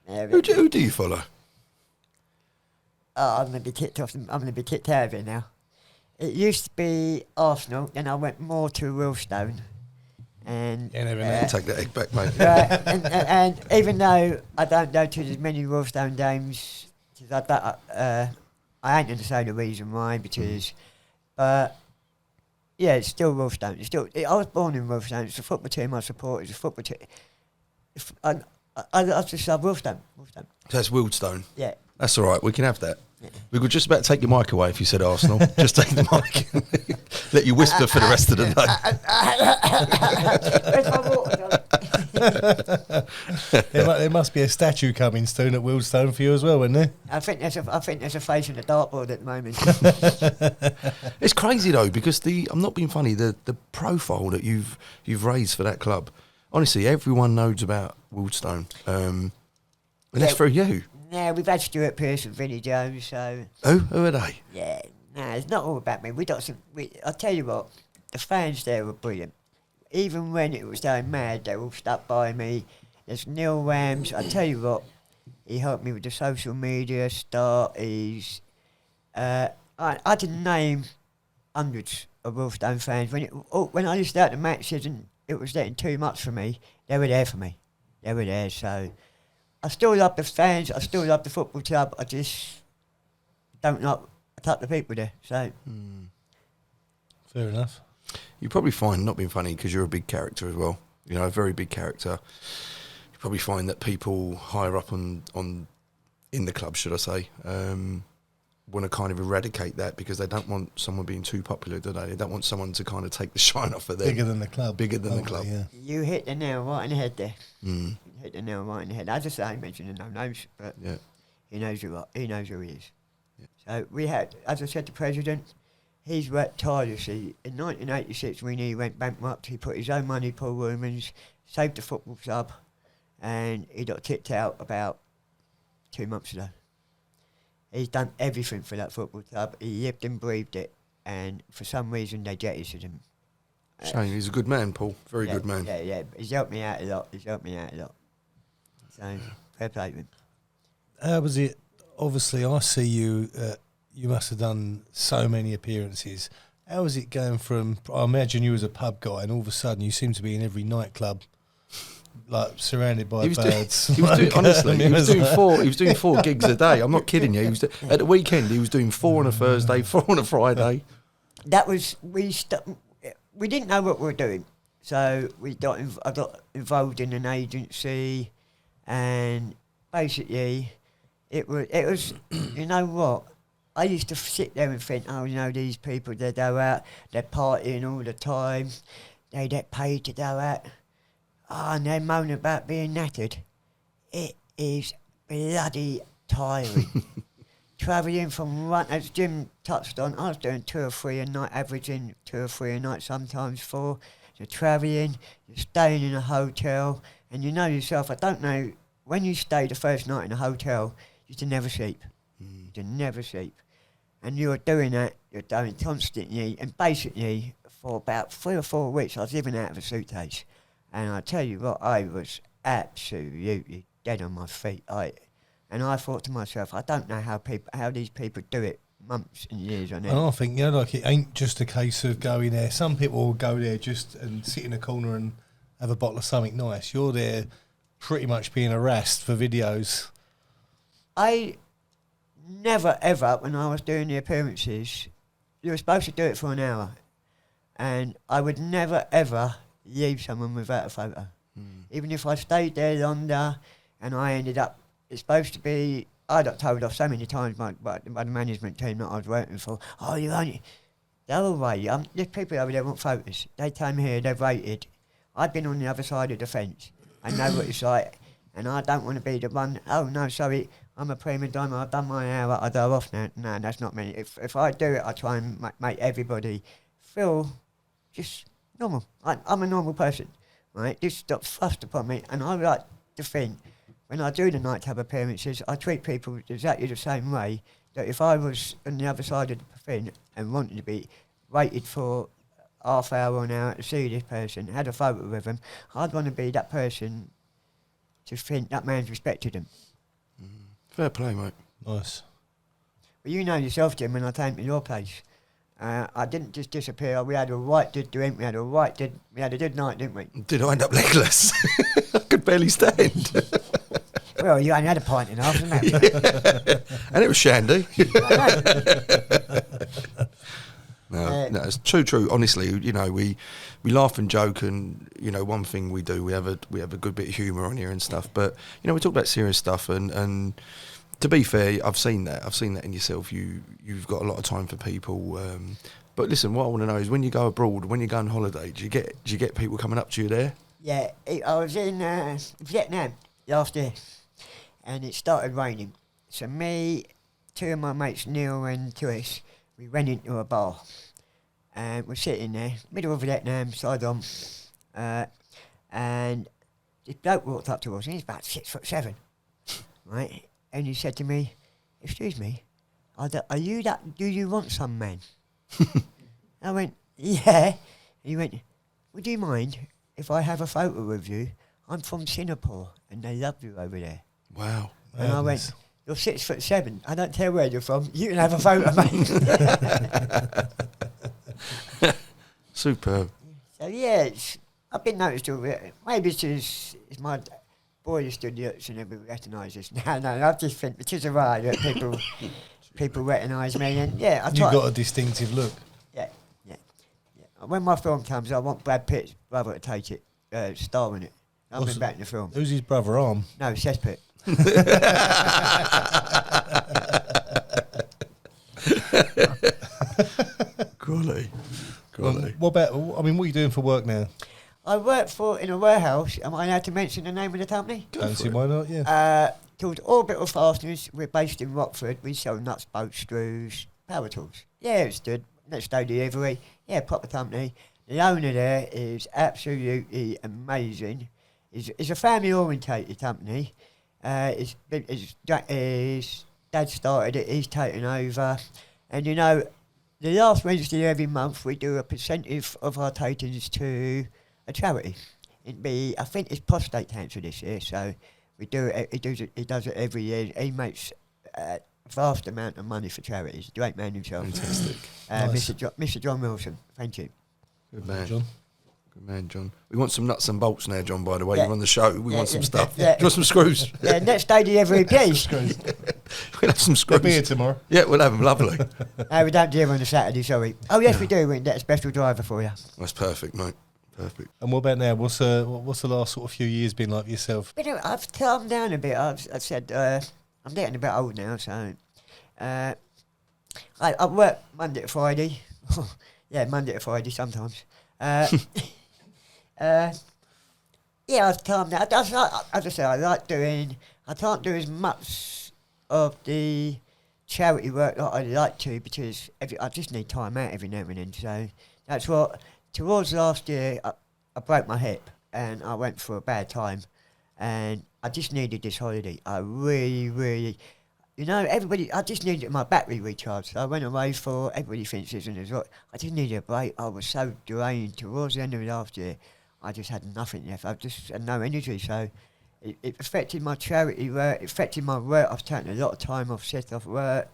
Who do you follow? Oh, I'm going to be kicked off. I'm going to be kicked out of it now. It used to be Arsenal, then I went more to Wealdstone. And take that egg back, mate. Right, and even though I don't go to as many Wealdstone games, because I ain't going to say the reason why, because, yeah, it's still Wealdstone. I was born in Wealdstone. It's a football team I support. It's a football team. I just love Wealdstone. So that's Wealdstone. Yeah. That's all right. We can have that. Yeah. We could just about take your mic away if you said Arsenal. Just take the mic. Let you whisper for the rest of the day. There must be a statue coming soon at Wealdstone for you as well, isn't there? I think there's a face in the dartboard at the moment. It's crazy though, because I'm not being funny. The profile that you've raised for that club. Honestly, everyone knows about Wealdstone. And that's for you. Yeah, we've had Stuart Pearce and Vinnie Jones, so... Who are they? Yeah, it's not all about me. I'll tell you what, the fans there were brilliant. Even when it was going mad, they all stuck by me. There's Neil Rams, I'll tell you what, he helped me with the social media start. I can name hundreds of Wealdstone fans. When I used to start the matches and it was getting too much for me, they were there for me. They were there, so... I still love the fans, I still love the football club, I just don't like a couple of people there, so... Fair enough. You probably find, not being funny, because you're a big character as well, you know, a very big character, you probably find that people higher up in the club, should I say, want to kind of eradicate that because they don't want someone being too popular, do they? They don't want someone to kind of take the shine off of them. Bigger than the club. Bigger than the club. Yeah. You hit the nail right in the head there. You hit the nail right in the head. As I say, I ain't mentioning no names, but he knows who he is. Yeah. So we had, as I said, the president, he's worked tirelessly. In 1986, when he went bankrupt, he put his own money, Paul Woolman's, saved the football club, and he got kicked out about 2 months ago. He's done everything for that football club. He lived and breathed it, and for some reason they jettisoned him. Shame, he's a good man, Paul. Very good man. Yeah. He's helped me out a lot. So, fair play to him. How was it? Obviously, I see you. You must have done so many appearances. How was it going from? I imagine you was a pub guy, and all of a sudden you seem to be in every nightclub. Like surrounded by birds. He was doing 4 gigs a day. I'm not kidding you. At the weekend, he was doing 4 on a Thursday, 4 on a Friday. We didn't know what we were doing, so I got involved in an agency, and basically, it was you know what? I used to sit there and think, oh, you know, these people, they go out, they're partying all the time, they get paid to go out. Oh, and they moan about being knackered. It is bloody tiring. Travelling from one, as Jim touched on, I was doing 2 or 3 a night, averaging 2 or 3 a night, sometimes 4. You're travelling, you're staying in a hotel, and you know yourself, I don't know, when you stay the first night in a hotel, you can never sleep. You can never sleep. And you're doing that, you're doing constantly, and basically, for about 3 or 4 weeks, I was living out of a suitcase. And I tell you what, I was absolutely dead on my feet. And I thought to myself, I don't know how these people do it months and years on end. And I think, you know, like it ain't just a case of going there. Some people will go there just and sit in a corner and have a bottle of something nice. You're there pretty much being harassed for videos. I never ever, when I was doing the appearances, you were supposed to do it for an hour. And I would never ever leave someone without a photo. Even if I stayed there longer and I ended up, it's supposed to be, I got told off so many times by the management team that I was working for. Oh, you only the other way. There's people over there want photos. They came here, they've waited. I've been on the other side of the fence. I know what it's like, and I don't want to be the one. Oh no, sorry, I'm a prima donna. I've done my hour. I go off now. No, that's not me. If I do it, I try and make everybody feel just normal. I'm a normal person, right? This stuff's thrust upon me, and I like to think when I do the nighttime appearances, I treat people exactly the same way. That if I was on the other side of the thing and wanted to be waited for half hour or an hour to see this person, had a photo with them, I'd want to be that person to think that man's respected them. Fair play, mate. Nice. But you know yourself, Jim, when I came to your place, I didn't just disappear. We had a right good drink. We had a good night, didn't we? Did I end up legless? I could barely stand. Well, you only had a pint and a half, didn't you? And it was shandy. No, it's true. Honestly, you know, we laugh and joke, and you know, one thing we do, we have a good bit of humour on here and stuff. But you know, we talk about serious stuff, and to be fair, I've seen that in yourself. You've got a lot of time for people. But listen, what I want to know is when you go abroad, when you go on holiday, do you get people coming up to you there? Yeah, I was in Vietnam last year, and it started raining. So me, two of my mates, Neil and Tuis, we went into a bar, and we're sitting there, middle of Vietnam, side on, and this bloke walked up to us, and he's about 6'7", right? And he said to me, "Excuse me, are you that? Do you want some, man?" I went, "Yeah." He went, "Would you mind if I have a photo with you? I'm from Singapore, and they love you over there." Wow. And I went, "You're 6'7". I don't care where you're from. You can have a photo, mate. Superb. So yeah, I've been noticed all it. Maybe it's my boyish idiots and everybody recognises. No, I just think it is a right that people recognise me, and yeah, I try. You've got a distinctive look. Yeah. When my film comes, I want Brad Pitt's brother to take it, star in it. I've been back in the film. Who's his brother, Arm? No, Cesspit. Quality. What about? I mean, what are you doing for work now? I work in a warehouse. Am I allowed to mention the name of the company? Don't see why not. Yeah. Called Orbital Fasteners. We're based in Rockford. We sell nuts, bolts, screws, power tools. Yeah, it's good. Next day delivery. Yeah, proper company. The owner there is absolutely amazing. It's a family-orientated company. His dad started it. He's taken over, and you know, the last Wednesday every month we do a percentage of our takings to a charity. I think it's prostate cancer this year, so we do it. He does it every year. He makes a vast amount of money for charities. Great man himself. Fantastic. Nice. Mr. John Wilson. Thank you. Good man, John. Good man, John. We want some nuts and bolts now, John. By the way, Yeah. you're on the show. We want some stuff. Yeah. Do you want some screws? Yeah, next day delivery, please. We'll have some They'll screws. be here tomorrow. Yeah, we'll have them. Lovely. No, we don't deliver on a Saturday, sorry. Oh yes, we do. We can get a special driver for you. That's perfect, mate. Perfect. And what about now? What's the last sort of few years been like for yourself? But I've calmed down a bit. I've said I'm getting a bit old now, so I work Monday to Friday. Yeah, Monday to Friday sometimes. Yeah, I've calmed down. As I say, I can't do as much of the charity work that I'd like to because I just need time out every now and then. So that's what. Towards last year, I broke my hip and I went for a bad time, and I just needed this holiday. I really, you know, I just needed my battery recharged. So I went away for, everybody thinks it's in the I just needed a break. I was so drained. Towards the end of last year, I just had nothing left. I just had no energy. So it affected my charity work. It affected my work. I've taken a lot of time off, set off work,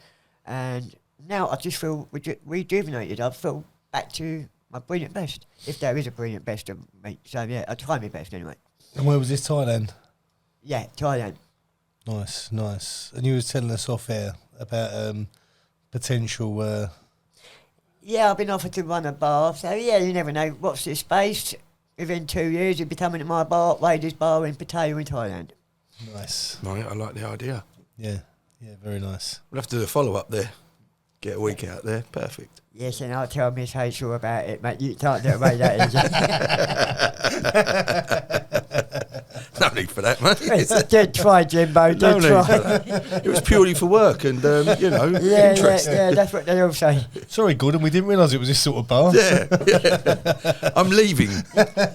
and now I just feel rejuvenated. I feel back to my brilliant best, if there is a brilliant best of me. So yeah, I try my best anyway. And where was this, Thailand? Yeah, Thailand. Nice. And you was telling us off air about potential. Yeah, I've been offered to run a bar. So yeah, you never know. Watch this space. Within 2 years, you'll be coming to my bar, Raiders Bar in Pattaya in Thailand. Nice. Right, I like the idea. Yeah. Yeah, very nice. We'll have to do a follow-up there. Get a week out there. Perfect. Yes, and I'll tell Miss Hazel about it, mate. You can't do away that easy. No need for that, mate. Did try, Jimbo, did No need try. for that. It was purely for work and, interest. Yeah, that's what they all say. Sorry, Gordon, we didn't realise it was this sort of bar. Yeah. I'm leaving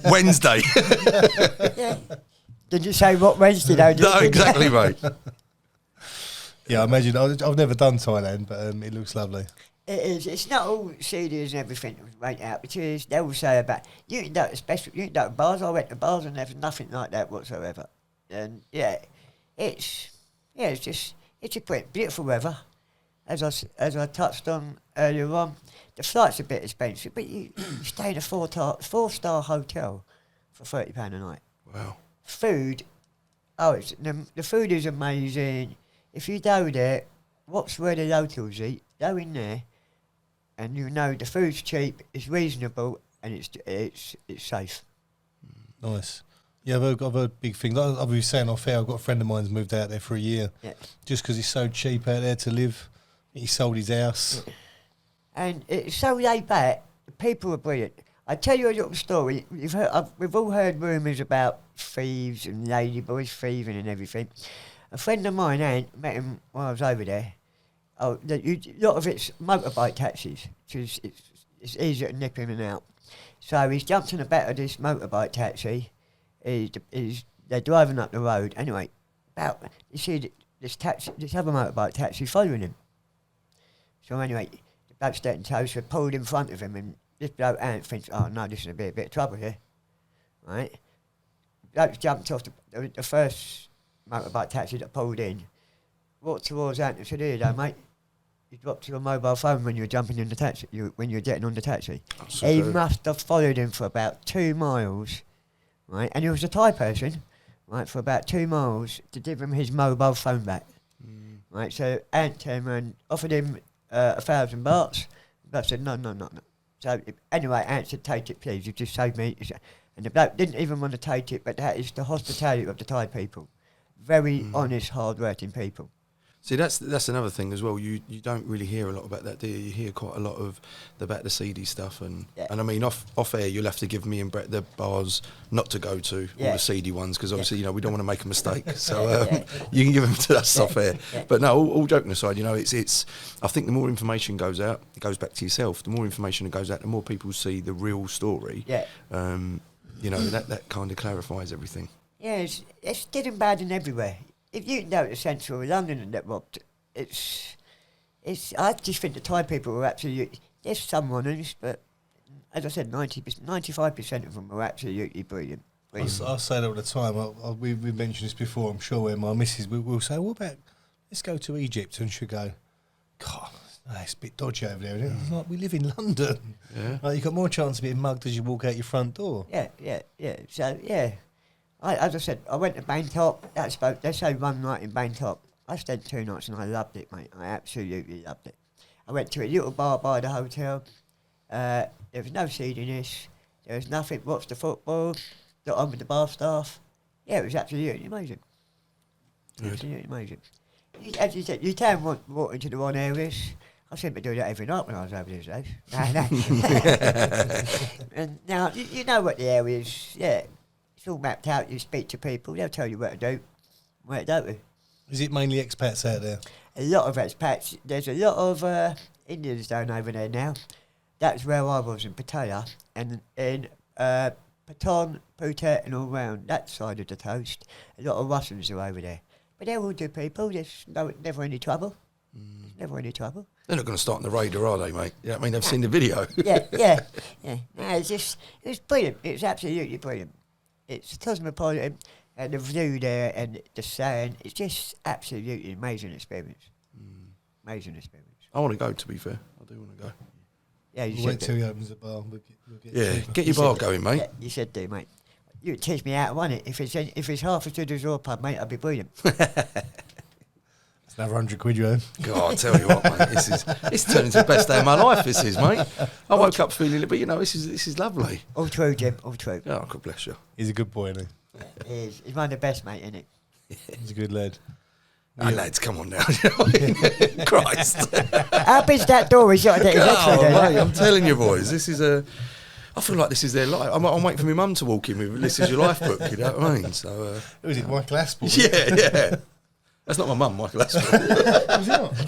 Wednesday. Yeah. Did you say what Wednesday, though? No, exactly, mate. Yeah, I imagine. I've never done Thailand, but it looks lovely. It is. It's not all CDs and everything that was ranked out, because they will say about you can go to bars. I went to bars and there's nothing like that whatsoever. And it's a great, beautiful weather. As I touched on earlier on, the flight's a bit expensive, but you stay in a 4-star hotel for £30 a night. Wow. Food, the food is amazing. If you go there, watch where the locals eat. Go in there, and you know the food's cheap, it's reasonable, and it's safe. Nice. Yeah, I've heard big things. I've been saying off air, I've got a friend of mine's moved out there for a year, just because it's so cheap out there to live. He sold his house. Yeah. And it's so laid back, the people are brilliant. I tell you a little story. We've all heard rumours about thieves and ladyboys thieving and everything. A friend of mine, Ant, met him while I was over there. A lot of it's motorbike taxis, because it's easier to nip in and out. So he's jumped in the back of this motorbike taxi. They're driving up the road. Anyway, you see this other motorbike taxi following him. So anyway, the bloke's getting toast, so pulled in front of him, and this bloke Ant thinks, oh no, this is a bit of trouble here, right? The bloke's jumped off the first motorbike taxi that pulled in, walked towards Ant and said, here you go, mate. You dropped your mobile phone when you were jumping in the taxi, when you were getting on the taxi. He must have followed him for about 2 miles, right? And he was a Thai person, right, for about 2 miles to give him his mobile phone back. Right, so Ant came and offered him 1,000 bahts. But I said, no. So anyway, Ant said, take it, please. You just saved me. And the bloke didn't even want to take it, but that is the hospitality of the Thai people. Very honest, hard-working people. See, that's another thing as well. You don't really hear a lot about that, do you? You hear quite a lot of the seedy stuff, and I mean off air you'll have to give me and Brett the bars not to go to, all the seedy ones, because obviously we don't want to make a mistake. So you can give them to us off air. But no, all joking aside, it's. I think the more information goes out, it goes back to yourself. The more information that goes out, the more people see the real story. Yeah. That kind of clarifies everything. Yeah, it's good and bad and everywhere. If you go to central London and get robbed, it's. I just think the Thai people are absolutely. There's some honest, but as I said, 95% of them are absolutely brilliant. I say that all the time. We've mentioned this before, I'm sure, where my missus will say, what about, let's go to Egypt, and she'll go, God, it's a bit dodgy over there, isn't it? It's like, we live in London. Yeah. Like, you've got more chance of being mugged as you walk out your front door. Yeah. So, as I said, I went to Bangkok. They say 1 night in Bangkok. I stayed 2 nights and I loved it, mate. I absolutely loved it. I went to a little bar by the hotel. There was no seediness. There was nothing. Watched the football. Got on with the bar staff. Yeah, it was absolutely amazing. Good. Absolutely amazing. As you said, you can walk into the wrong areas. I seem to do that every night when I was over these days. And now, you know what the areas, it's all mapped out. You speak to people, they'll tell you what to do, where to go. Is it mainly expats out there? A lot of expats. There's a lot of Indians down over there now. That's where I was in Pattaya, and in Patong, Phuket and all round that side of the coast. A lot of Russians are over there. But they're all good people. There's never any trouble. Never any trouble. They're not going to start in the Raider, are they, mate? Yeah, I mean, they've seen the video. Yeah. No, it was brilliant. It was absolutely brilliant. It's cosmopolitan, and the view there and the sand. It's just absolutely amazing experience. Amazing experience. I want to go, to be fair. I do want to go. Yeah, you we'll wait till he opens the bar. We'll get your bar going, mate. Yeah, you should do, mate. You would teach me how to run it. If it's half as good as your pub, mate, I'd be brilliant. It's another £100, you own. God, I'll tell you what, mate. It's turned into the best day of my life. This is, mate. I woke up feeling it, but this is lovely. All true, Jim. All true. Oh, God bless you. He's a good boy, isn't he? He is. He's one of the best, mate, isn't he? He's a good lad. Oh, lads, come on now. Christ. How big's that door? He's got to get his head through there. Mate, I'm telling you, boys, this is I feel like this is their life. I'm waiting for my mum to walk in with "This is your life" book. You know what I mean? So. Who is it, Michael Aspel? Yeah. That's not my mum, Michael Aspel. Was it not?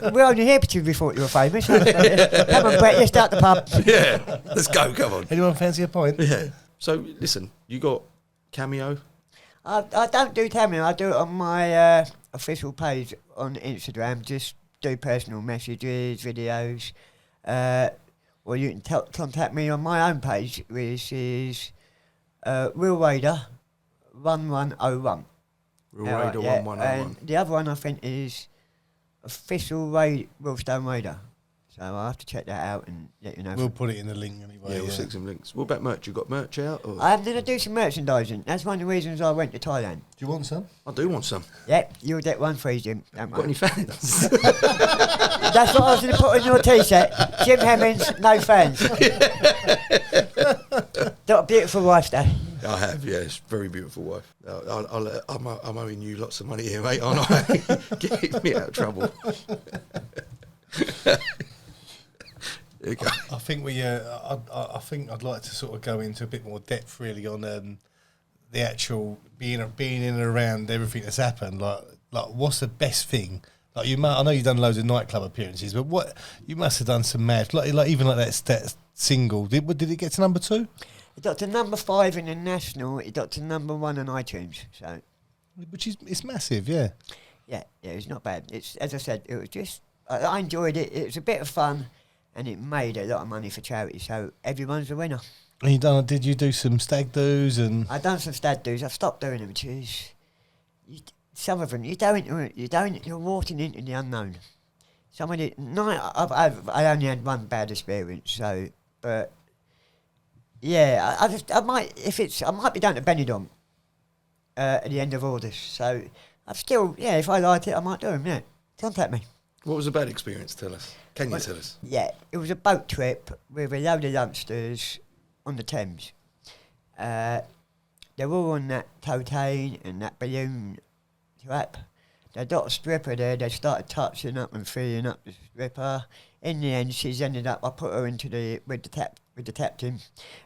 No. We're only here because we thought you were famous. Come on, Brett, let's start the pub. Yeah. Let's go. Come on. Anyone fancy a pint? Yeah. So listen, you got Cameo. I don't do cameo. I do it on my official page on Instagram. Just do personal messages, videos. Or you can contact me on my own page, which is Real Raider 1101. Real Raider yeah. 1101. And the other one I think is official Wealdstone Raider. So I'll have to check that out and let you know. We'll put it in the link anyway. Yeah, we'll stick some links. What about merch? You got merch out? Or? I'm going to do some merchandising. That's one of the reasons I went to Thailand. Do you want some? I do want some. Yep, you'll get one free, Jim. Don't Got any worry. fans? That's what I was going to put on your T-shirt. Jim Hemmings, no fans. Got a beautiful wife, though. I have, yeah. It's a very beautiful wife. I'm owing you lots of money here, mate, aren't I? Get me out of trouble. There you go. I think I think I'd like to sort of go into a bit more depth, really, on the actual being in and around everything that's happened. Like what's the best thing? Like I know you've done loads of nightclub appearances, but what you must have done some mad, like even like that single. Did it get to number 2? It got to number 5 in the national. It got to number 1 on iTunes. So, Which is it's massive, yeah. yeah, it's not bad. It's, as I said, it was just I enjoyed it. It was a bit of fun, and it made a lot of money for charity. So everyone's a winner. And did you do some stag do's and? I've done some stag do's. I've stopped doing them because some of them you're walking into the unknown. Some of it, I only had one bad experience. So, but yeah, I might be down to Benidorm at the end of August. So I've still, if I like it, I might do them. Yeah, contact me. What was a bad experience? Tell us. Can you tell us? Yeah, it was a boat trip with a load of youngsters on the Thames. They're all on that cocaine and that balloon trap. They got a stripper there. They started touching up and feeling up the stripper. In the end, she's ended up. I put her into with the captain,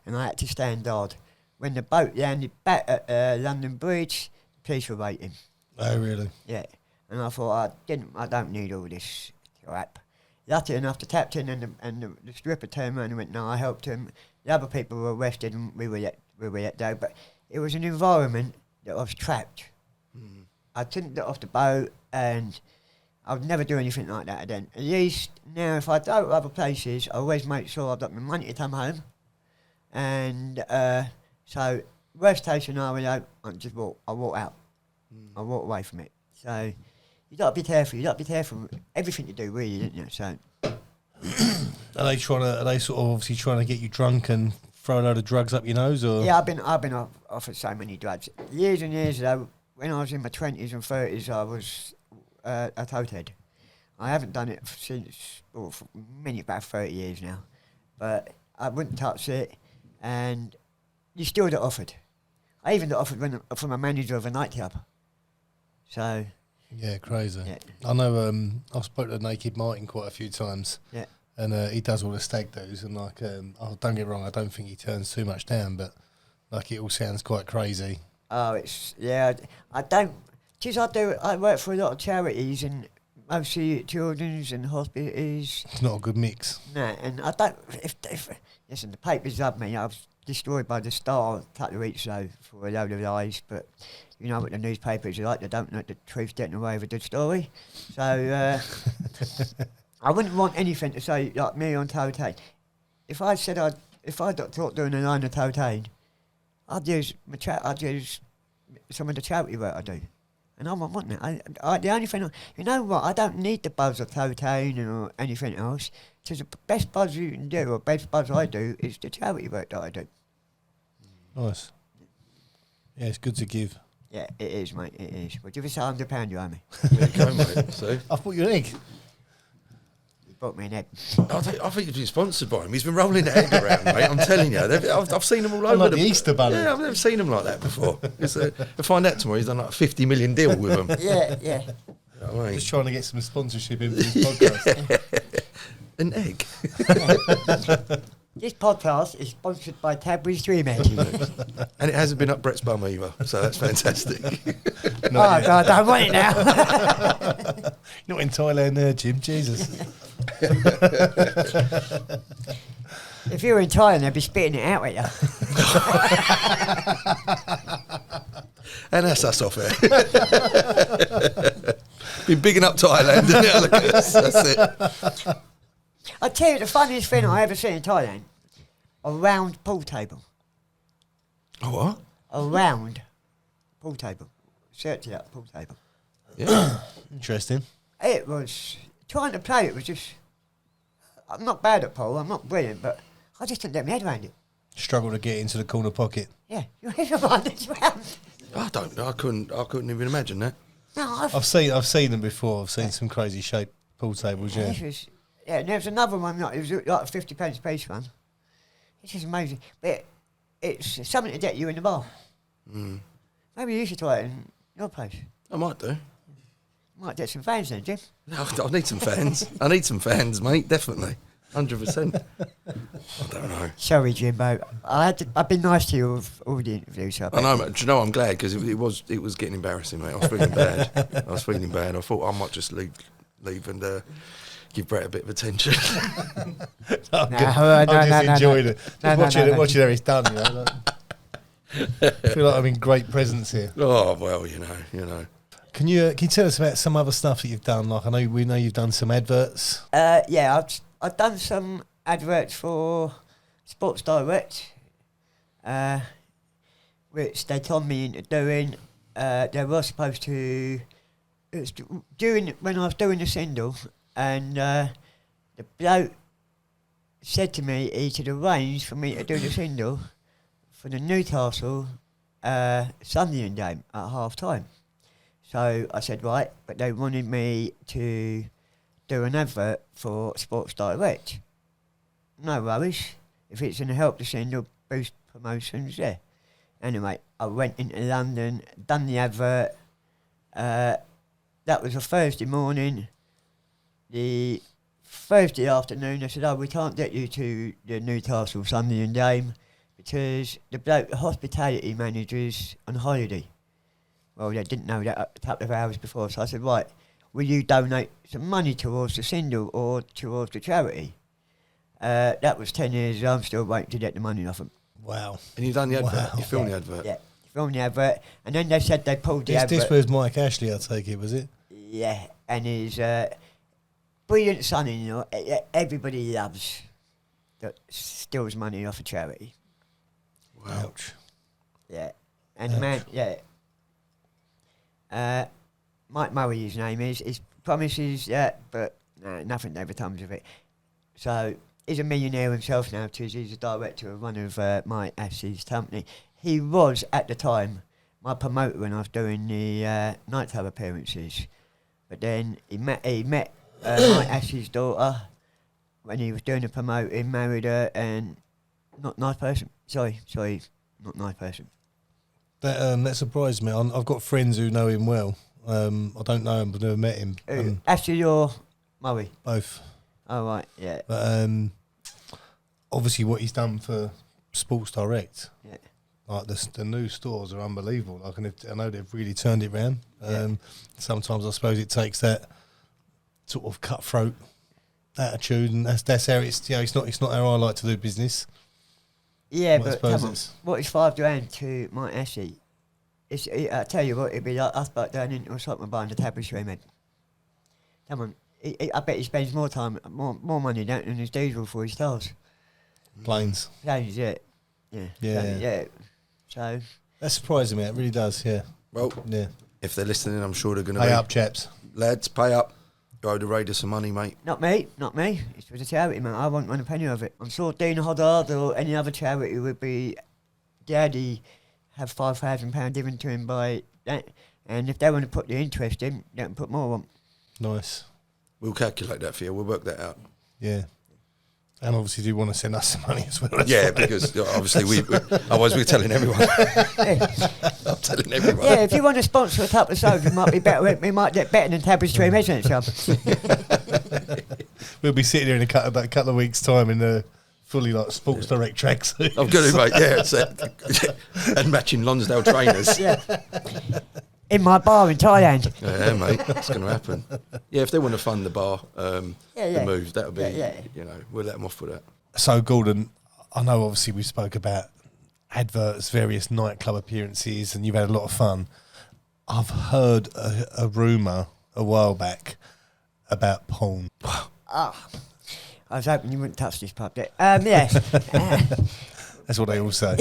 and I had to stand guard. When the boat landed back at London Bridge, the police were waiting. Oh, really? Yeah, and I thought I don't need all this crap. Lucky enough, the captain and the stripper turned around and went, no, I helped him. The other people were arrested and we were let go. But it was an environment that I was trapped. Mm. I couldn't get off the boat, and I would never do anything like that again. At least now, if I go to other places, I always make sure I've got my money to come home. And so, worst case scenario, I walk out. I walk away from it. So, you got to be careful. You got to be careful with everything you do, really, don't you? So, Are they sort of obviously trying to get you drunk and throw a load of drugs up your nose, or? yeah, I've been offered so many drugs. Years and years ago, when I was in my 20s and 30s, I was a toadhead. I haven't done it since, for about 30 years now. But I wouldn't touch it, and you still get offered. I even got offered from a manager of a nightclub. So... yeah, crazy. Yeah. I know. I've spoken to Naked Martin quite a few times. Yeah. And he does all the stag do's, and like, don't get me wrong, I don't think he turns too much down, but like, it all sounds quite crazy. Oh, I don't. Because I work for a lot of charities and mostly children's and hospitals. It's not a good mix. Nah, and I don't. Listen, the papers love me. I was destroyed by the Star a couple of weeks ago for a load of lies, but you know what the newspapers are like. They don't let the truth get in the way of a good story. So I wouldn't want anything to say like me on cocaine. If I got caught doing a line of cocaine, I'd use some of the charity work I do. And I won't want that. The only thing, you know what, I don't need the buzz of cocaine or anything else. Because the best buzz you can do, or best buzz I do, is the charity work that I do. Nice. Yeah, it's good to give. Yeah, it is, mate, it is. Well, give us £100, you owe me. There you go, mate. So, I've bought you an egg. brought me an egg. I think you've been sponsored by him. He's been rolling the egg around, mate. I'm telling you. I've seen them all over. Like the Easter Bunny. Yeah, I've never seen them like that before. I'll find out tomorrow. He's done like a 50 million deal with them. Yeah. You know what I mean? Just trying to get some sponsorship in for this podcast. An egg. This podcast is sponsored by Cadbury's Dream Egg. And it hasn't been up Brett's bum either, so that's fantastic. God, I want it now. Not in Thailand there, Jim. Jesus. If you were in Thailand, they'd be spitting it out at you. And that's us off air. Been bigging up Thailand, isn't it? Look at us. That's it. I tell you, the funniest thing I ever seen in Thailand, a round pool table. Oh, what? A round pool table. Search it up, pool table. Yeah. Interesting. It was, trying to play it was just, I'm not bad at pool, I'm not brilliant, but I just couldn't get my head around it. Struggle to get into the corner pocket. Yeah, your head around it's round. I couldn't even imagine that. No, I've seen them before. I've seen some crazy shaped pool tables. Yeah. This was, and there was another one, like, it was like a 50 pence a piece one. This is amazing. But it's something to get you in the bar. Mm. Maybe you should try it in your place. I might do. Might get some fans then, Jim. No, I need some fans. I need some fans, mate. Definitely. 100%. I don't know. Sorry, Jimbo. I've been nice to you with all the interviews. So I know, mate. Do you know, I'm glad because it was getting embarrassing, mate. I was feeling bad. I thought I might just leave and give Brett a bit of attention. I just enjoyed it. Just watching how it's done. You know, I feel like I'm in great presence here. Oh well, you know. Can you tell us about some other stuff that you've done? Like we know you've done some adverts. Yeah, I've done some adverts for Sports Direct, which they told me into doing. They were supposed to. It was when I was doing the single, and the bloke said to me he could arrange for me to do the single for the Newcastle Sunderland game at half time. So I said, right, but they wanted me to do an advert for Sports Direct. No worries. If it's going to help the single boost promotions, yeah. Anyway, I went into London, done the advert. That was a Thursday morning. The Thursday afternoon, I said, we can't get you to the Newcastle Sunderland game because the hospitality manager's on holiday. Well, they didn't know that a couple of hours before, so I said, right, will you donate some money towards the single or towards the charity? That was 10 years ago. I'm still waiting to get the money off them. Wow. And you've done the advert? Wow. You filmed the advert? Yeah, filmed the advert. And then they said they pulled the advert. This was Mike Ashley, I take it, was it? Yeah, and his brilliant son-in-law, everybody loves that steals money off a charity. Wow. Ouch. Yeah, and the man, yeah. Mike Murray, his name is. He promises that, but no, nothing ever comes of it. So he's a millionaire himself now, because he's a director of one of Mike Ashley's company. He was at the time my promoter when I was doing the nightclub appearances. But then he met Mike Ashley's daughter when he was doing the promoting, married her, and not nice person. Sorry, not nice person. That surprised me. I've got friends who know him well. I don't know him, but never met him. Ashley or Murray? Both. Oh, right, yeah. But obviously what he's done for Sports Direct, Yeah. like the new stores are unbelievable. Like, and I know they've really turned it around. Sometimes I suppose it takes that sort of cutthroat attitude, and that's how it's. You know, it's not how I like to do business. Yeah, Well, I but suppose come on, it's- what is $5,000 to Mike Ashley? I tell you what, it'd be like us back down into a shop and buying the tapestry, man. Come on, I bet he spends more money down than his diesel for his cars. Planes. Planes, yeah. So That surprises me. It really does. Yeah. Well, Yeah. if they're listening, I'm sure they're going to Pay be. up, chaps. Lads, pay up. You owe the Raiders some money, mate. not me. It's for the charity, man. I won't run a penny of it. I'm sure Dean Hoddard or any other charity would be Daddy have £5,000 given to him by that, and if they want to put the interest in, they can put more on. Nice. We'll calculate that for you. We'll work that out. Yeah. And obviously, do you want to send us some money as well? That's Yeah, fine. because obviously otherwise we're telling everyone. I'm telling everyone. Yeah, if you want to sponsor a couple of shows, it might be better. We might get better than Tabby Stream, isn't it, Sam? We'll be sitting here in about a couple of weeks' time in the fully like Sports Direct tracksuit. I'm good, mate. Yeah, and matching Lonsdale trainers. Yeah. In my bar in Thailand. Yeah, mate, that's going to happen. Yeah, if they want to fund the bar, the move, that'll be, you know, we'll let them off with that. So, Gordon, I know obviously we spoke about adverts, various nightclub appearances, and you've had a lot of fun. I've heard a rumour a while back about porn. I was hoping you wouldn't touch this pub. Yes. That's what they all say.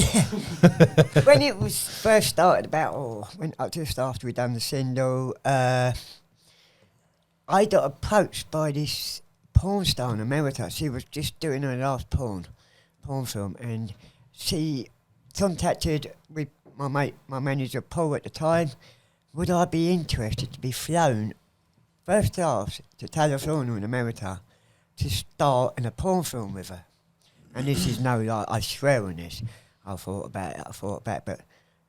When it was first started just after we'd done the Sindel, I got approached by this porn star in America. She was just doing her last porn film, and she contacted with my manager Paul at the time. Would I be interested to be flown first class to California in America to star in a porn film with her? And this is no lie, I swear on this. I thought about it, but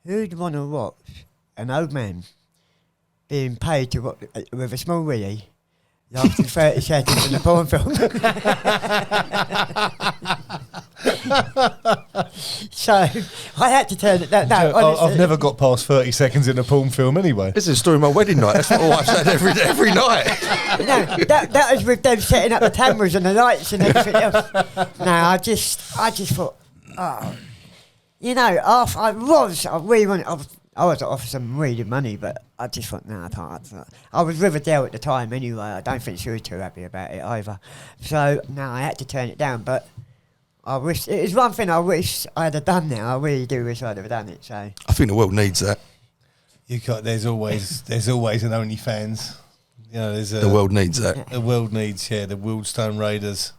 who'd want to watch an old man being paid to watch with a small willy lasting 30 seconds in a porn film? So I had to turn it down. No, honestly, I've never got past 30 seconds in a porn film anyway. This is a story of my wedding night. That's what my wife said every night. No, that was with them setting up the cameras and the lights and everything else. No, I just thought, you know, I was offered some really money, but I just thought, no, I can't. I was with Adele at the time anyway. I don't think she was too happy about it either. So, no, I had to turn it down, but I wish, it was one thing I wish I'd have done now. I really do wish I'd have done it, so. I think the world needs that. There's always an OnlyFans. You know, The world needs that. The world needs, the Wealdstone Raiders.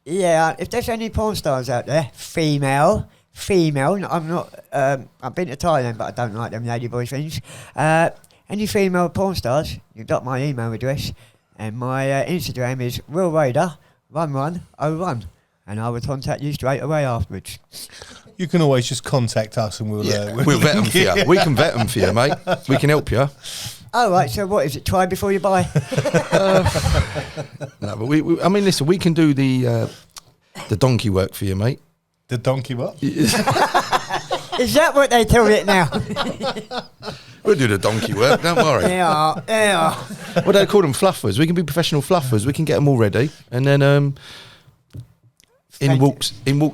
Yeah, if there's any porn stars out there, female, I'm not, I've been to Thailand, but I don't like them ladyboy things. Any female porn stars, you've got my email address, and my Instagram is realraider1101, and I will contact you straight away afterwards. You can always just contact us and we'll vet them for you. We can vet them for you, mate. We can help you. Oh, right, so what is it, try before you buy? No, but I mean, listen, we can do the donkey work for you, mate. The donkey what? Is that what they tell it now? We'll do the donkey work, don't worry. Yeah. What do they call them? Fluffers. We can be professional fluffers. We can get them all ready. And then in walks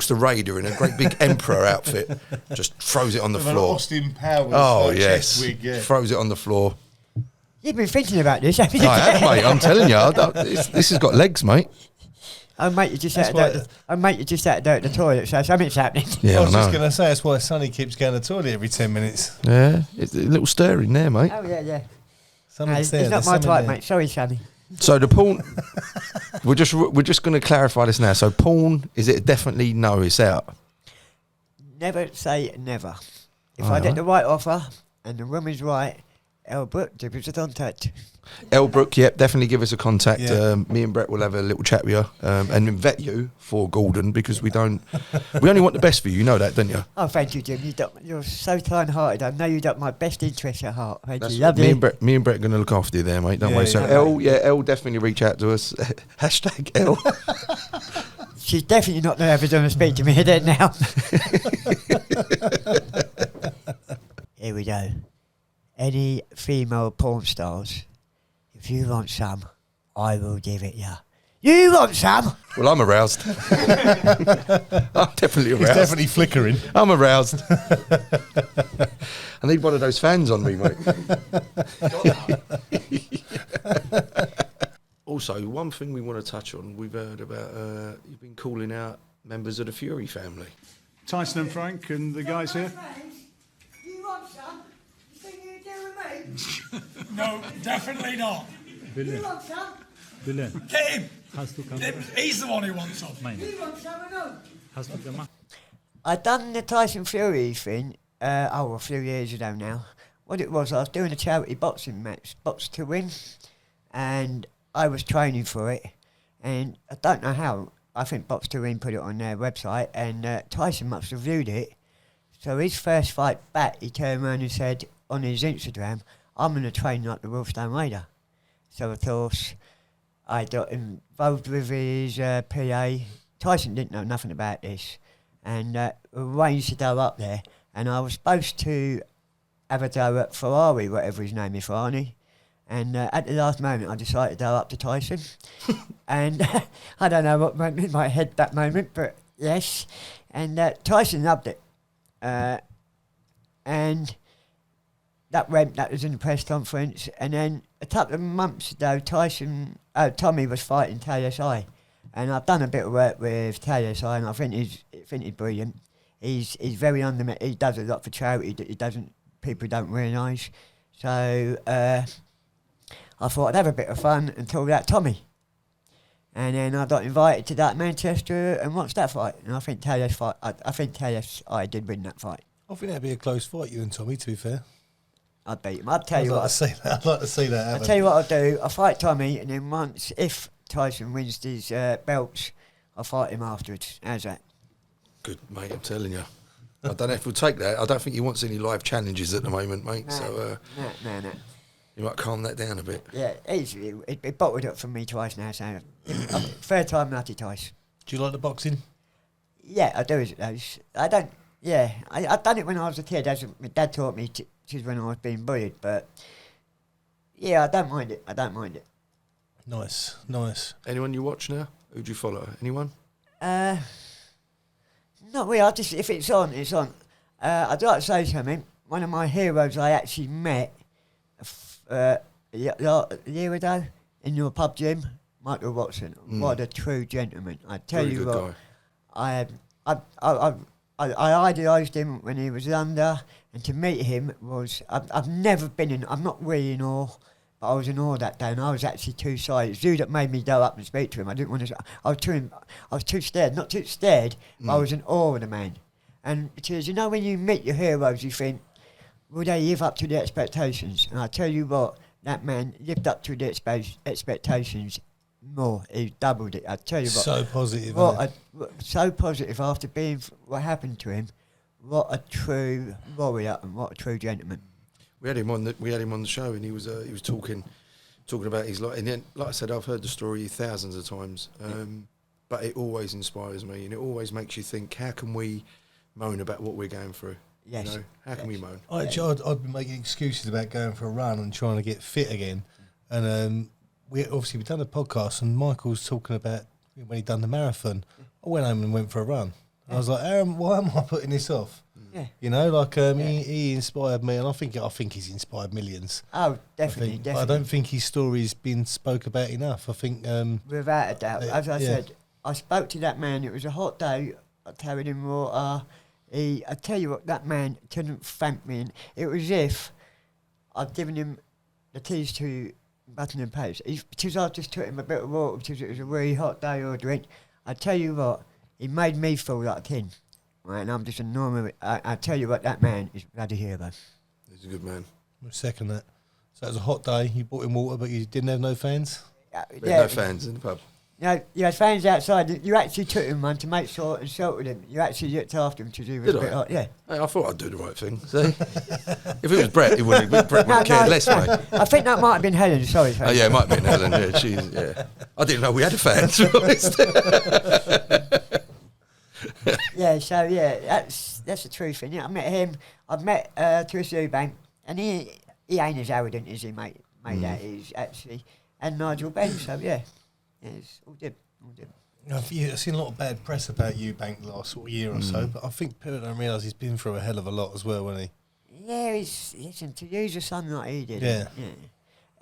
the Raider in a great big emperor outfit. Just throws it on the floor. Austin Powers. Oh, yes. Wig, yeah. Throws it on the floor. You've been thinking about this, haven't you? I have, mate. I'm telling you. This has got legs, mate. Oh, mate, you just had to do it at the toilet, so something's happening. Yeah, I was I just know. going to say, that's why Sonny keeps going to the toilet every 10 minutes. Yeah, it's a little stir in there, mate. Oh, yeah. No, Something's there. it's not There's my something type, there. mate. Sorry, Sammy. So the porn, we're just going to clarify this now. So porn, is it definitely no? It's out. Never say never. If Oh, I get yeah. the right offer and the woman's right, Albert, give us a contact. Elbrook, yep, definitely give us a contact. Yeah. Me and Brett will have a little chat with you and then vet you for Gordon because we only want the best for you. You know that, don't you? Oh, thank you, Jim. You're so kind-hearted. I know you've got my best interest at heart. Thank you. What Lovely. me and Brett are going to look after you there, mate. Don't Yeah, worry. So yeah. Elle definitely reach out to us. Hashtag Elle. She's definitely not nervous going to speak to me then now. Here we go. Any female porn stars, if you want some, I will give it you. You want some? Well, I'm aroused. I'm definitely He's aroused. definitely flickering. I'm aroused. I need one of those fans on me, mate. Also, one thing we want to touch on, we've heard about, you've been calling out members of the Fury family. Tyson and Frank and the guys here. You want some? You think you do with me? No, definitely not. You want some? Get him. He's the one who wants some. You want some or no? I done the Tyson Fury thing, a few years ago now. What it was, I was doing a charity boxing match, box to win, and I was training for it, and I don't know how. I think Box 2 Ring put it on their website, and Tyson must have viewed it. So his first fight back, he turned around and said on his Instagram, I'm going to train like the Wealdstone Raider. So, of course, I got involved with his PA. Tyson didn't know nothing about this, and arranged to go up there. And I was supposed to have a go at Ferrari, whatever his name is, Ferrari. And at the last moment, I decided to go up to Tyson. And I don't know what went in my head that moment, but yes. And Tyson loved it. And that was in the press conference. And then a couple of months ago, Tommy was fighting KSI. And I've done a bit of work with KSI, and I think he's brilliant. He's very under. He does a lot for charity that people don't realise. So I thought I'd have a bit of fun and talk about Tommy. And then I got invited to that Manchester and watched that fight. And I think KSI did win that fight. I think that'd be a close fight, you and Tommy, to be fair. I'd beat him. I'd tell you what. I'd like to see that happen. I'll tell you what I'll do. I'll fight Tommy, and then if Tyson wins his belts, I'll fight him afterwards. How's that? Good, mate, I'm telling you. I don't know if we'll take that. I don't think he wants any live challenges at the moment, mate. No. You might calm that down a bit. Yeah, it bottled up from me twice now, so third time lucky twice. Do you like the boxing? Yeah, I do. I don't. Yeah, I've done it when I was a kid. As my dad taught me to when I was being bullied. But yeah, I don't mind it. Nice. Anyone you watch now? Who do you follow? Anyone? Not really. If it's on, it's on. I'd like to say something. One of my heroes I actually met a year ago in your pub gym, Michael Watson. What a true gentleman! I tell you what, I idolised him when he was younger, and to meet him was I've never been in. I'm not really in awe, but I was in awe that day, and I was actually too shy. It's you that made me go up and speak to him. I didn't want to. I was too scared. Not too scared, but I was in awe of the man. And because when you meet your heroes, you think, will they live up to the expectations? And I tell you what, that man lived up to the expectations more. He doubled it. I tell you what. So positive. So positive after being what happened to him. What a true warrior and what a true gentleman. We had him on the show, and he was talking about his life. And then, like I said, I've heard the story thousands of times, but it always inspires me, and it always makes you think: how can we moan about what we're going through? Yes. How can we moan? I'd been making excuses about going for a run and trying to get fit again, and we've done a podcast, and Michael's talking about when he'd done the marathon. I went home and went for a run. I was like, Aaron, why am I putting this off? Yeah. He inspired me, and I think he's inspired millions. Oh, definitely. I don't think his story's been spoke about enough. I think without a doubt, as I said, I spoke to that man. It was a hot day. I carried him water. I tell you what, that man couldn't thank me. And it was as if I'd given him the keys to Buckingham Palace. Because I just took him a bit of water because it was a really hot day or a drink. I tell you what, he made me feel like a king. Right, and I'm just a normal. I tell you what, that man is a bloody hero. He's a good man. I second that. So it was a hot day. You bought him water, but you didn't have no fans? No fans in the pub. You had fans outside. You actually took him, man, to make sure and sheltered him. You actually looked after him because he was a bit hot. Yeah. Hey, I thought I'd do the right thing. See? If it was Brett, Brett would have cared less, mate. I think that might have been Helen. Sorry. Oh yeah, it might have been Helen. Yeah, I didn't know we had a fan. To be honest. Yeah. So yeah, that's the truth. And I met him. I've met Chris Eubank, and he ain't as arrogant as he made out. He's actually, and Nigel Benn. So yeah. It's all good. I've seen a lot of bad press about Eubank the last year or so, but I think people don't realise he's been through a hell of a lot as well, hasn't he? Yeah, listen, to use a son like he did. Yeah.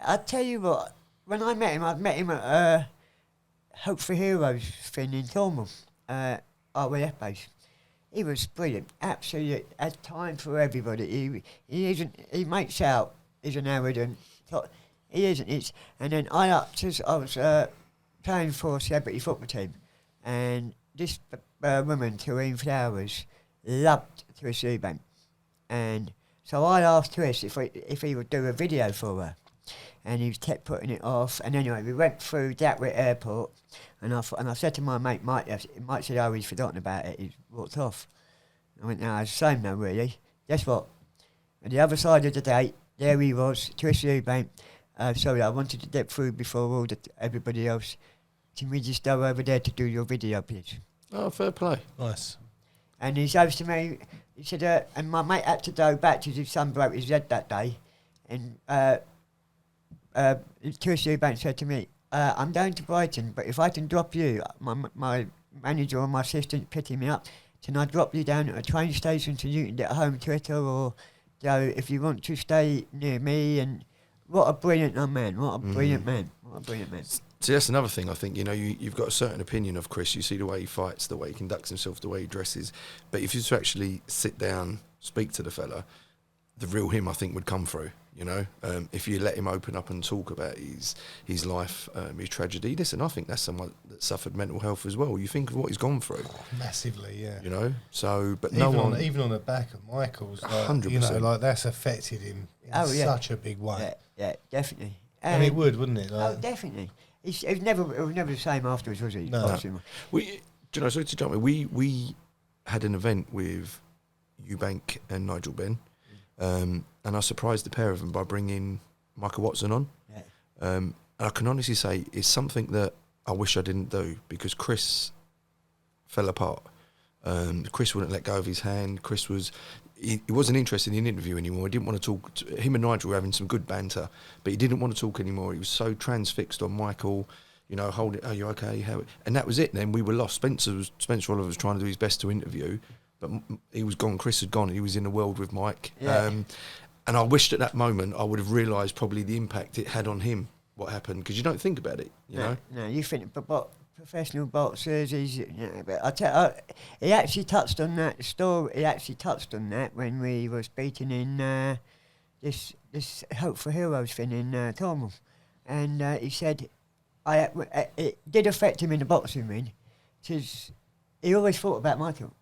I tell you what, when I met him at Hope for Heroes thing in Cornwall, RWF base. He was brilliant, absolutely. Had time for everybody. He makes out he's an arrogant. He isn't. And then I was playing for a celebrity football team, and this woman, Doreen Flowers, loved Chris Eubank, and so I asked Chris if he would do a video for her, and he kept putting it off. And anyway, we went through Gatwick Airport, and I said to my mate Mike, Mike said, "Oh, he's forgotten about it. He's walked off." I went, "No, it's the same now, really." Guess what? On the other side of the gate, there he was, Trish Eubank. Sorry, I wanted to get through before everybody else. Can we just go over there to do your video, please? Oh, fair play. Nice. And he says to me, he said, and my mate had to go back to his son broke his head that day. And Trish Eubank said to me, "I'm going to Brighton, but if I can drop you, my manager or my assistant picking me up, can I drop you down at a train station so you can get home quicker, or if you want to stay near me?" And what a brilliant young man! What a brilliant man! What a brilliant man! See, that's another thing. I think you've got a certain opinion of Chris. You see the way he fights, the way he conducts himself, the way he dresses. But if you to actually sit down, speak to the fella, the real him, I think, would come through. If you let him open up and talk about his life, his tragedy. Listen, I think that's someone that suffered mental health as well. You think of what he's gone through. Massively, yeah. So, but even on the back of Michael's, 100%. Like that's affected him in such a big way. Yeah, definitely. And it would, wouldn't it? Like, definitely. It was never the same afterwards, was he? No. Sorry to jump in. We had an event with Eubank and Nigel Benn, and I surprised the pair of them by bringing Michael Watson on. Yeah. And I can honestly say it's something that I wish I didn't do, because Chris fell apart. Chris wouldn't let go of his hand. Chris he wasn't interested in the interview anymore. He didn't want to talk. Him and Nigel were having some good banter, but he didn't want to talk anymore. He was so transfixed on Michael, hold it, are you okay? And that was it. Then we were lost. Spencer Oliver was trying to do his best to interview, but he was gone. Chris had gone. He was in the world with Mike. Yeah. And I wished at that moment I would have realised probably the impact it had on him, what happened, because you don't think about it, you know? No, you think, but professional boxers, but he actually touched on that story. He actually touched on that when we was beating in this Hope for Heroes thing in Cornwall, and he said it did affect him in the boxing ring, because he always thought about Michael,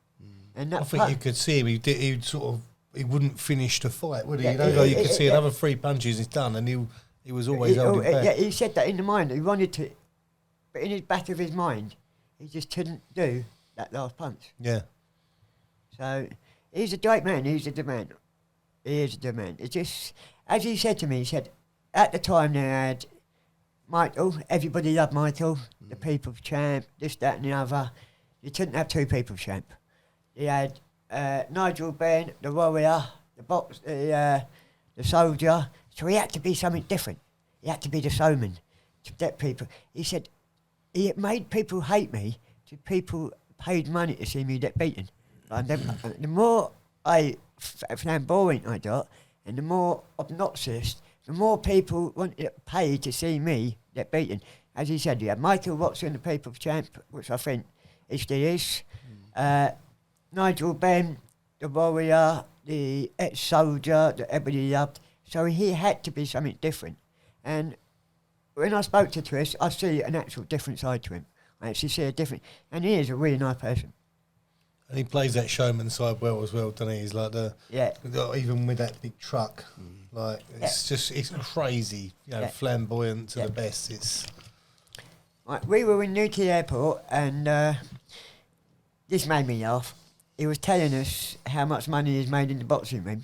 and that I think you could see him. He wouldn't finish the fight, would he? Yeah, you could see another 3 punches he's done, and he was always holding back. Yeah, he said that in the mind. He wanted to, but in his back of his mind, he just couldn't do that last punch. Yeah. So he's a great man. He's a demand. He is a demand. It's just, as he said to me, he said, at the time they had Michael, everybody loved Michael, the people's champ, this, that and the other. You couldn't have two people's champ. He had Nigel Benn, the warrior, the soldier. So he had to be something different. He had to be the showman to get people. He said, it made people hate me to people paid money to see me get beaten. And the more flamboyant I got, and the more obnoxious, the more people wanted to pay to see me get beaten. As he said, you had Michael Watson, the people's champ, which I think he still is. Nigel Benn, the warrior, the ex-soldier that everybody loved. So he had to be something different. And when I spoke to Trish, I see an actual different side to him. I actually see a different... And he is a really nice person. And he plays that showman side well as well, doesn't he? He's like even with that big truck, it's crazy, flamboyant to the best. It's... Right, we were in Newquay Airport, and this made me laugh. He was telling us how much money he's made in the boxing ring,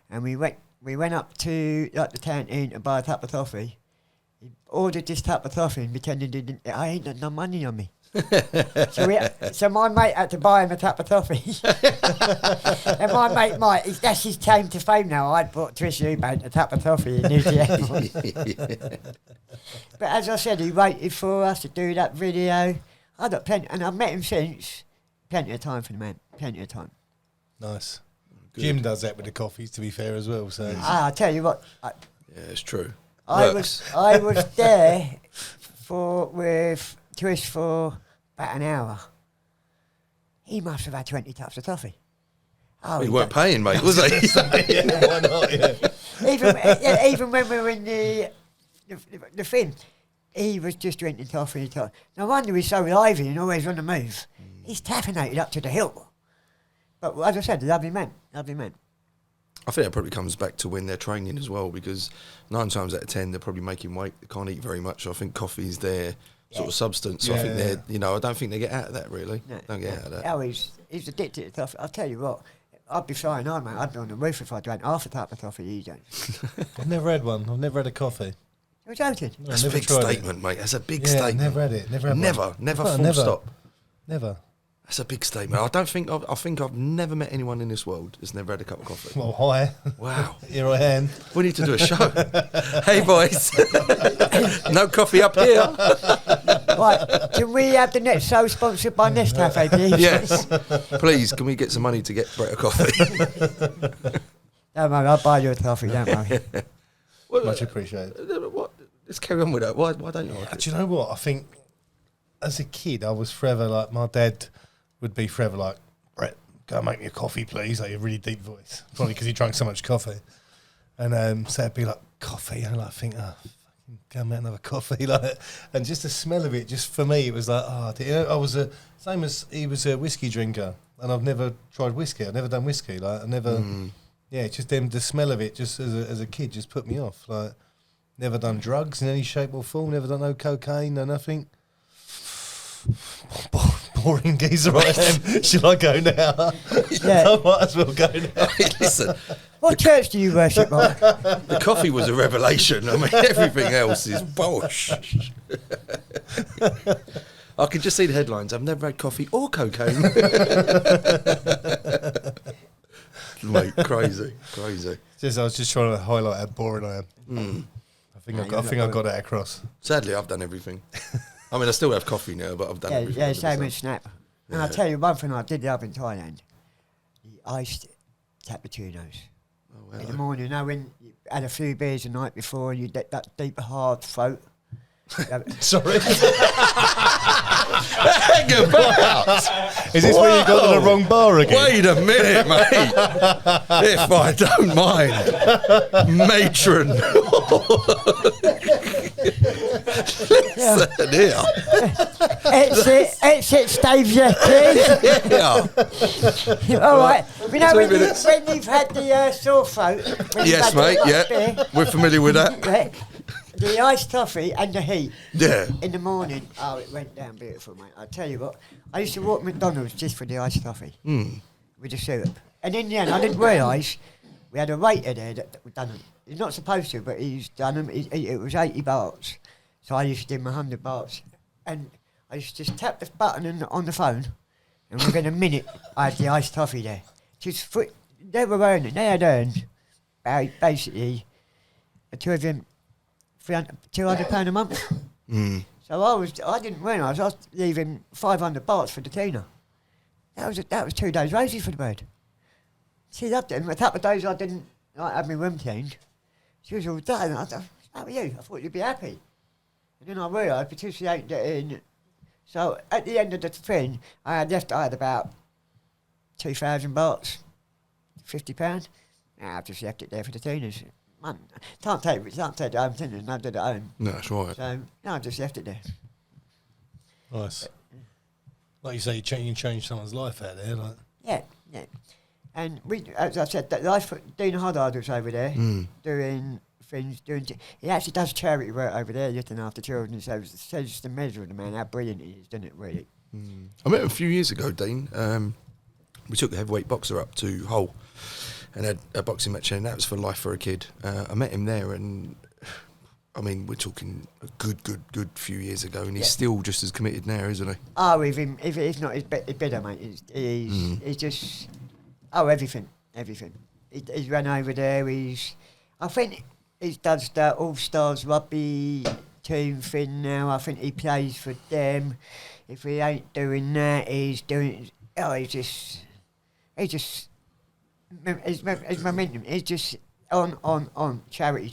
and we went up to the canteen to buy a cup of coffee. He ordered this cup of coffee and pretended I ain't got no money on me. so my mate had to buy him a cup of coffee. And my mate Mike, that's his claim to fame now. I'd bought Trish Eubank a cup of coffee in Newquay Airport. But as I said, he waited for us to do that video. I got plenty, and I've met him since. Plenty of time for the man. Plenty of time. Nice. Good. Jim does that with the coffees, to be fair, as well. So I tell you what. Yeah, it's true. I was there with Trish for about an hour. He must have had 20 cups of coffee. Oh, he weren't paying, mate, was he? Yeah, why not? Yeah. Even when we were in the thing, he was just drinking coffee. No wonder he's so lively and always on the move. He's caffeinated up to the hilt. But as I said, lovely man. I think it probably comes back to when they're training as well, because 9 times out of 10 they're probably making weight. They can't eat very much. I think coffee is their sort of substance. So I think they're, you know, I don't think they get out of that really. No, Don't get out of that. Oh, he's addicted to coffee. I'll tell you what, I'd be flying on, mate. I'd be on the roof if I drank half a cup of coffee you don't. I've never had one. I've never had a coffee. You're joking? No, That's a never big tried statement, mate. That's a big Yeah, statement. never had it. Never had one. Never, Well, full stop. Never. That's a big statement. I don't think I think I've never met anyone in this world that's never had a cup of coffee. Well, hi. Wow. Here I am. We need to do a show. Hey, boys. No coffee up here. Right, can we have the next show sponsored by Nescafe, please? Yes. Please, can we get some money to get Brett a coffee? Don't worry, I'll buy you a coffee, don't worry. Much appreciated. What? Let's carry on with that. Why don't you like it? Do you know what? I think as a kid, I was forever like, my dad would be forever like, Brett, go and make me a coffee, please. Like a really deep voice. Probably because he drank so much coffee. And so it'd be like, coffee. And I think, oh, fucking go and make another coffee. Like, and just the smell of it, just for me, it was like, oh, you know, I was same as he was a whiskey drinker. And I've never tried whiskey. I've never done whiskey. Like, I never, yeah, just the smell of it, just as a kid, just put me off. Like, never done drugs in any shape or form. Never done no cocaine, no nothing. Boring geezer I am. Shall I go now? Yeah. I might as well go now. Listen, What church do you worship, Mark? the coffee was a revelation. I mean, everything else is bosh. I can just see the headlines. I've never had coffee or cocaine. Mate, crazy. I was just trying to highlight how boring I am. I think I got that across. Sadly, I've done everything. I mean, I still have coffee now, but I've done everything. Yeah, under the same sun. with Snap. And I'll tell you one thing I did love in Thailand. The iced cappuccinos. Oh, In the morning, you know, when you had a few beers the night before and you get that deep, hard throat. Sorry. Hang about! Is this where you got to the wrong bar again? Wait a minute, mate. If I don't mind. Matron. Listen here. Exit stage, yes, please. Yeah. All right. You know, 2 when minutes. you've had the sore throat. when you've Yes, had mate, the yeah. beer, We're familiar with that. yeah, the iced coffee and the heat. Yeah. In the morning, oh, it went down beautiful, mate. I tell you what, I used to walk McDonald's just for the iced coffee with the syrup. And in the end, I didn't realise we had a waiter there that done them. He's not supposed to, but he's done them. It was 80 bahts, so I used to give him 100 bahts. And I used to just tap the button on the phone, and within a minute, I had the iced coffee there. They were earning, they had earned basically the two of them £200 a month. So I didn't realise I was leaving 500 bahts for the cleaner. That was 2 days' wages for the bird. She loved it. And a couple of days I didn't have my room changed. She was all done. I thought, how are you? I thought you'd be happy. And then I realised because she ain't getting. So at the end of the thing, I had about 2,000 bahts, £50. Now I've just left it there for the cleaners. Man, can't take it home, and I did it at home. No, that's right. So, no, I just left it there. Nice. Like you say, you change someone's life out there. Like. Yeah. And we, as I said, Dean Hoddard was over there doing things. He actually does charity work over there, looking after children. So it says the measure of the man, how brilliant he is, doesn't it, really? I met him a few years ago, Dean. We took the heavyweight boxer up to Hull and had a boxing match, and that was for life for a kid. I met him there, and I mean, we're talking a good few years ago, and he's still just as committed now, isn't he? Oh, if he's not, he's better, mate. He's just, everything. He's run over there. I think he does the All Stars rugby team thing now. I think he plays for them. If he ain't doing that, he's doing. His momentum is just on charity.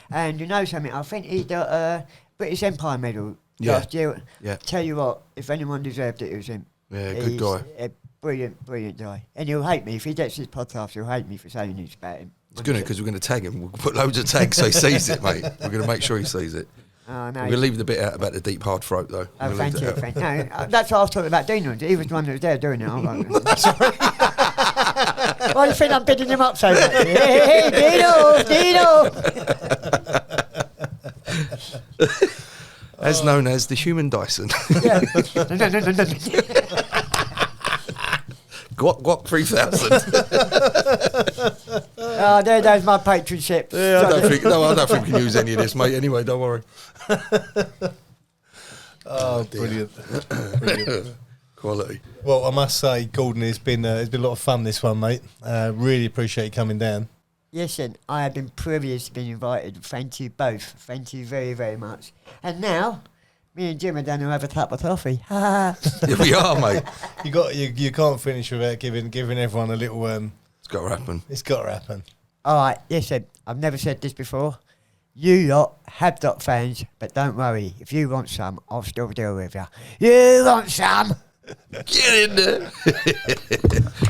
And you know something? I think he got a British Empire medal last year. Yeah. Tell you what, if anyone deserved it was him. Yeah, He's good guy. A brilliant guy. And he'll hate me if he gets this podcast. He'll hate me for saying this about him. It's good because we're going to tag him. We'll put loads of tags so he sees it, mate. We're going to make sure he sees it. Oh, no, We're going to leave the bit out about the deep hard throat, though. Oh, thank you. No, that's what I was talking about. Dean, he was the one that was there doing it. I'm like, sorry. Why do you think I'm bidding him up so much? Hey, Dino! As known as the human Dyson. Yeah. Guac 3000. Oh, there goes my patronship. Yeah, I don't think we can use any of this, mate. Anyway, don't worry. Oh, brilliant. Brilliant. Quality. Well, I must say, Gordon, it's been a lot of fun, this one, mate. Really appreciate you coming down. Listen, I have been privileged to be invited. Thank you both. Thank you very, very much. And now, me and Jim are going to have a cup of coffee. Yeah, we are, mate. You can't finish without giving everyone a little. It's got to happen. It's got to happen. All right, listen, I've never said this before. You lot have dot fans, but don't worry. If you want some, I'll still deal with you. You want some? Get in there.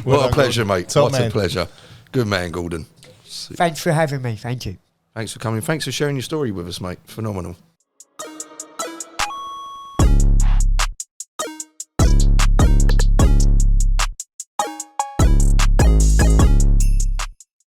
What a pleasure, mate. Top What man. a pleasure. Good man, Gordon. Thanks for having me. Thank you. Thanks for coming. Thanks for sharing your story with us, mate. Phenomenal.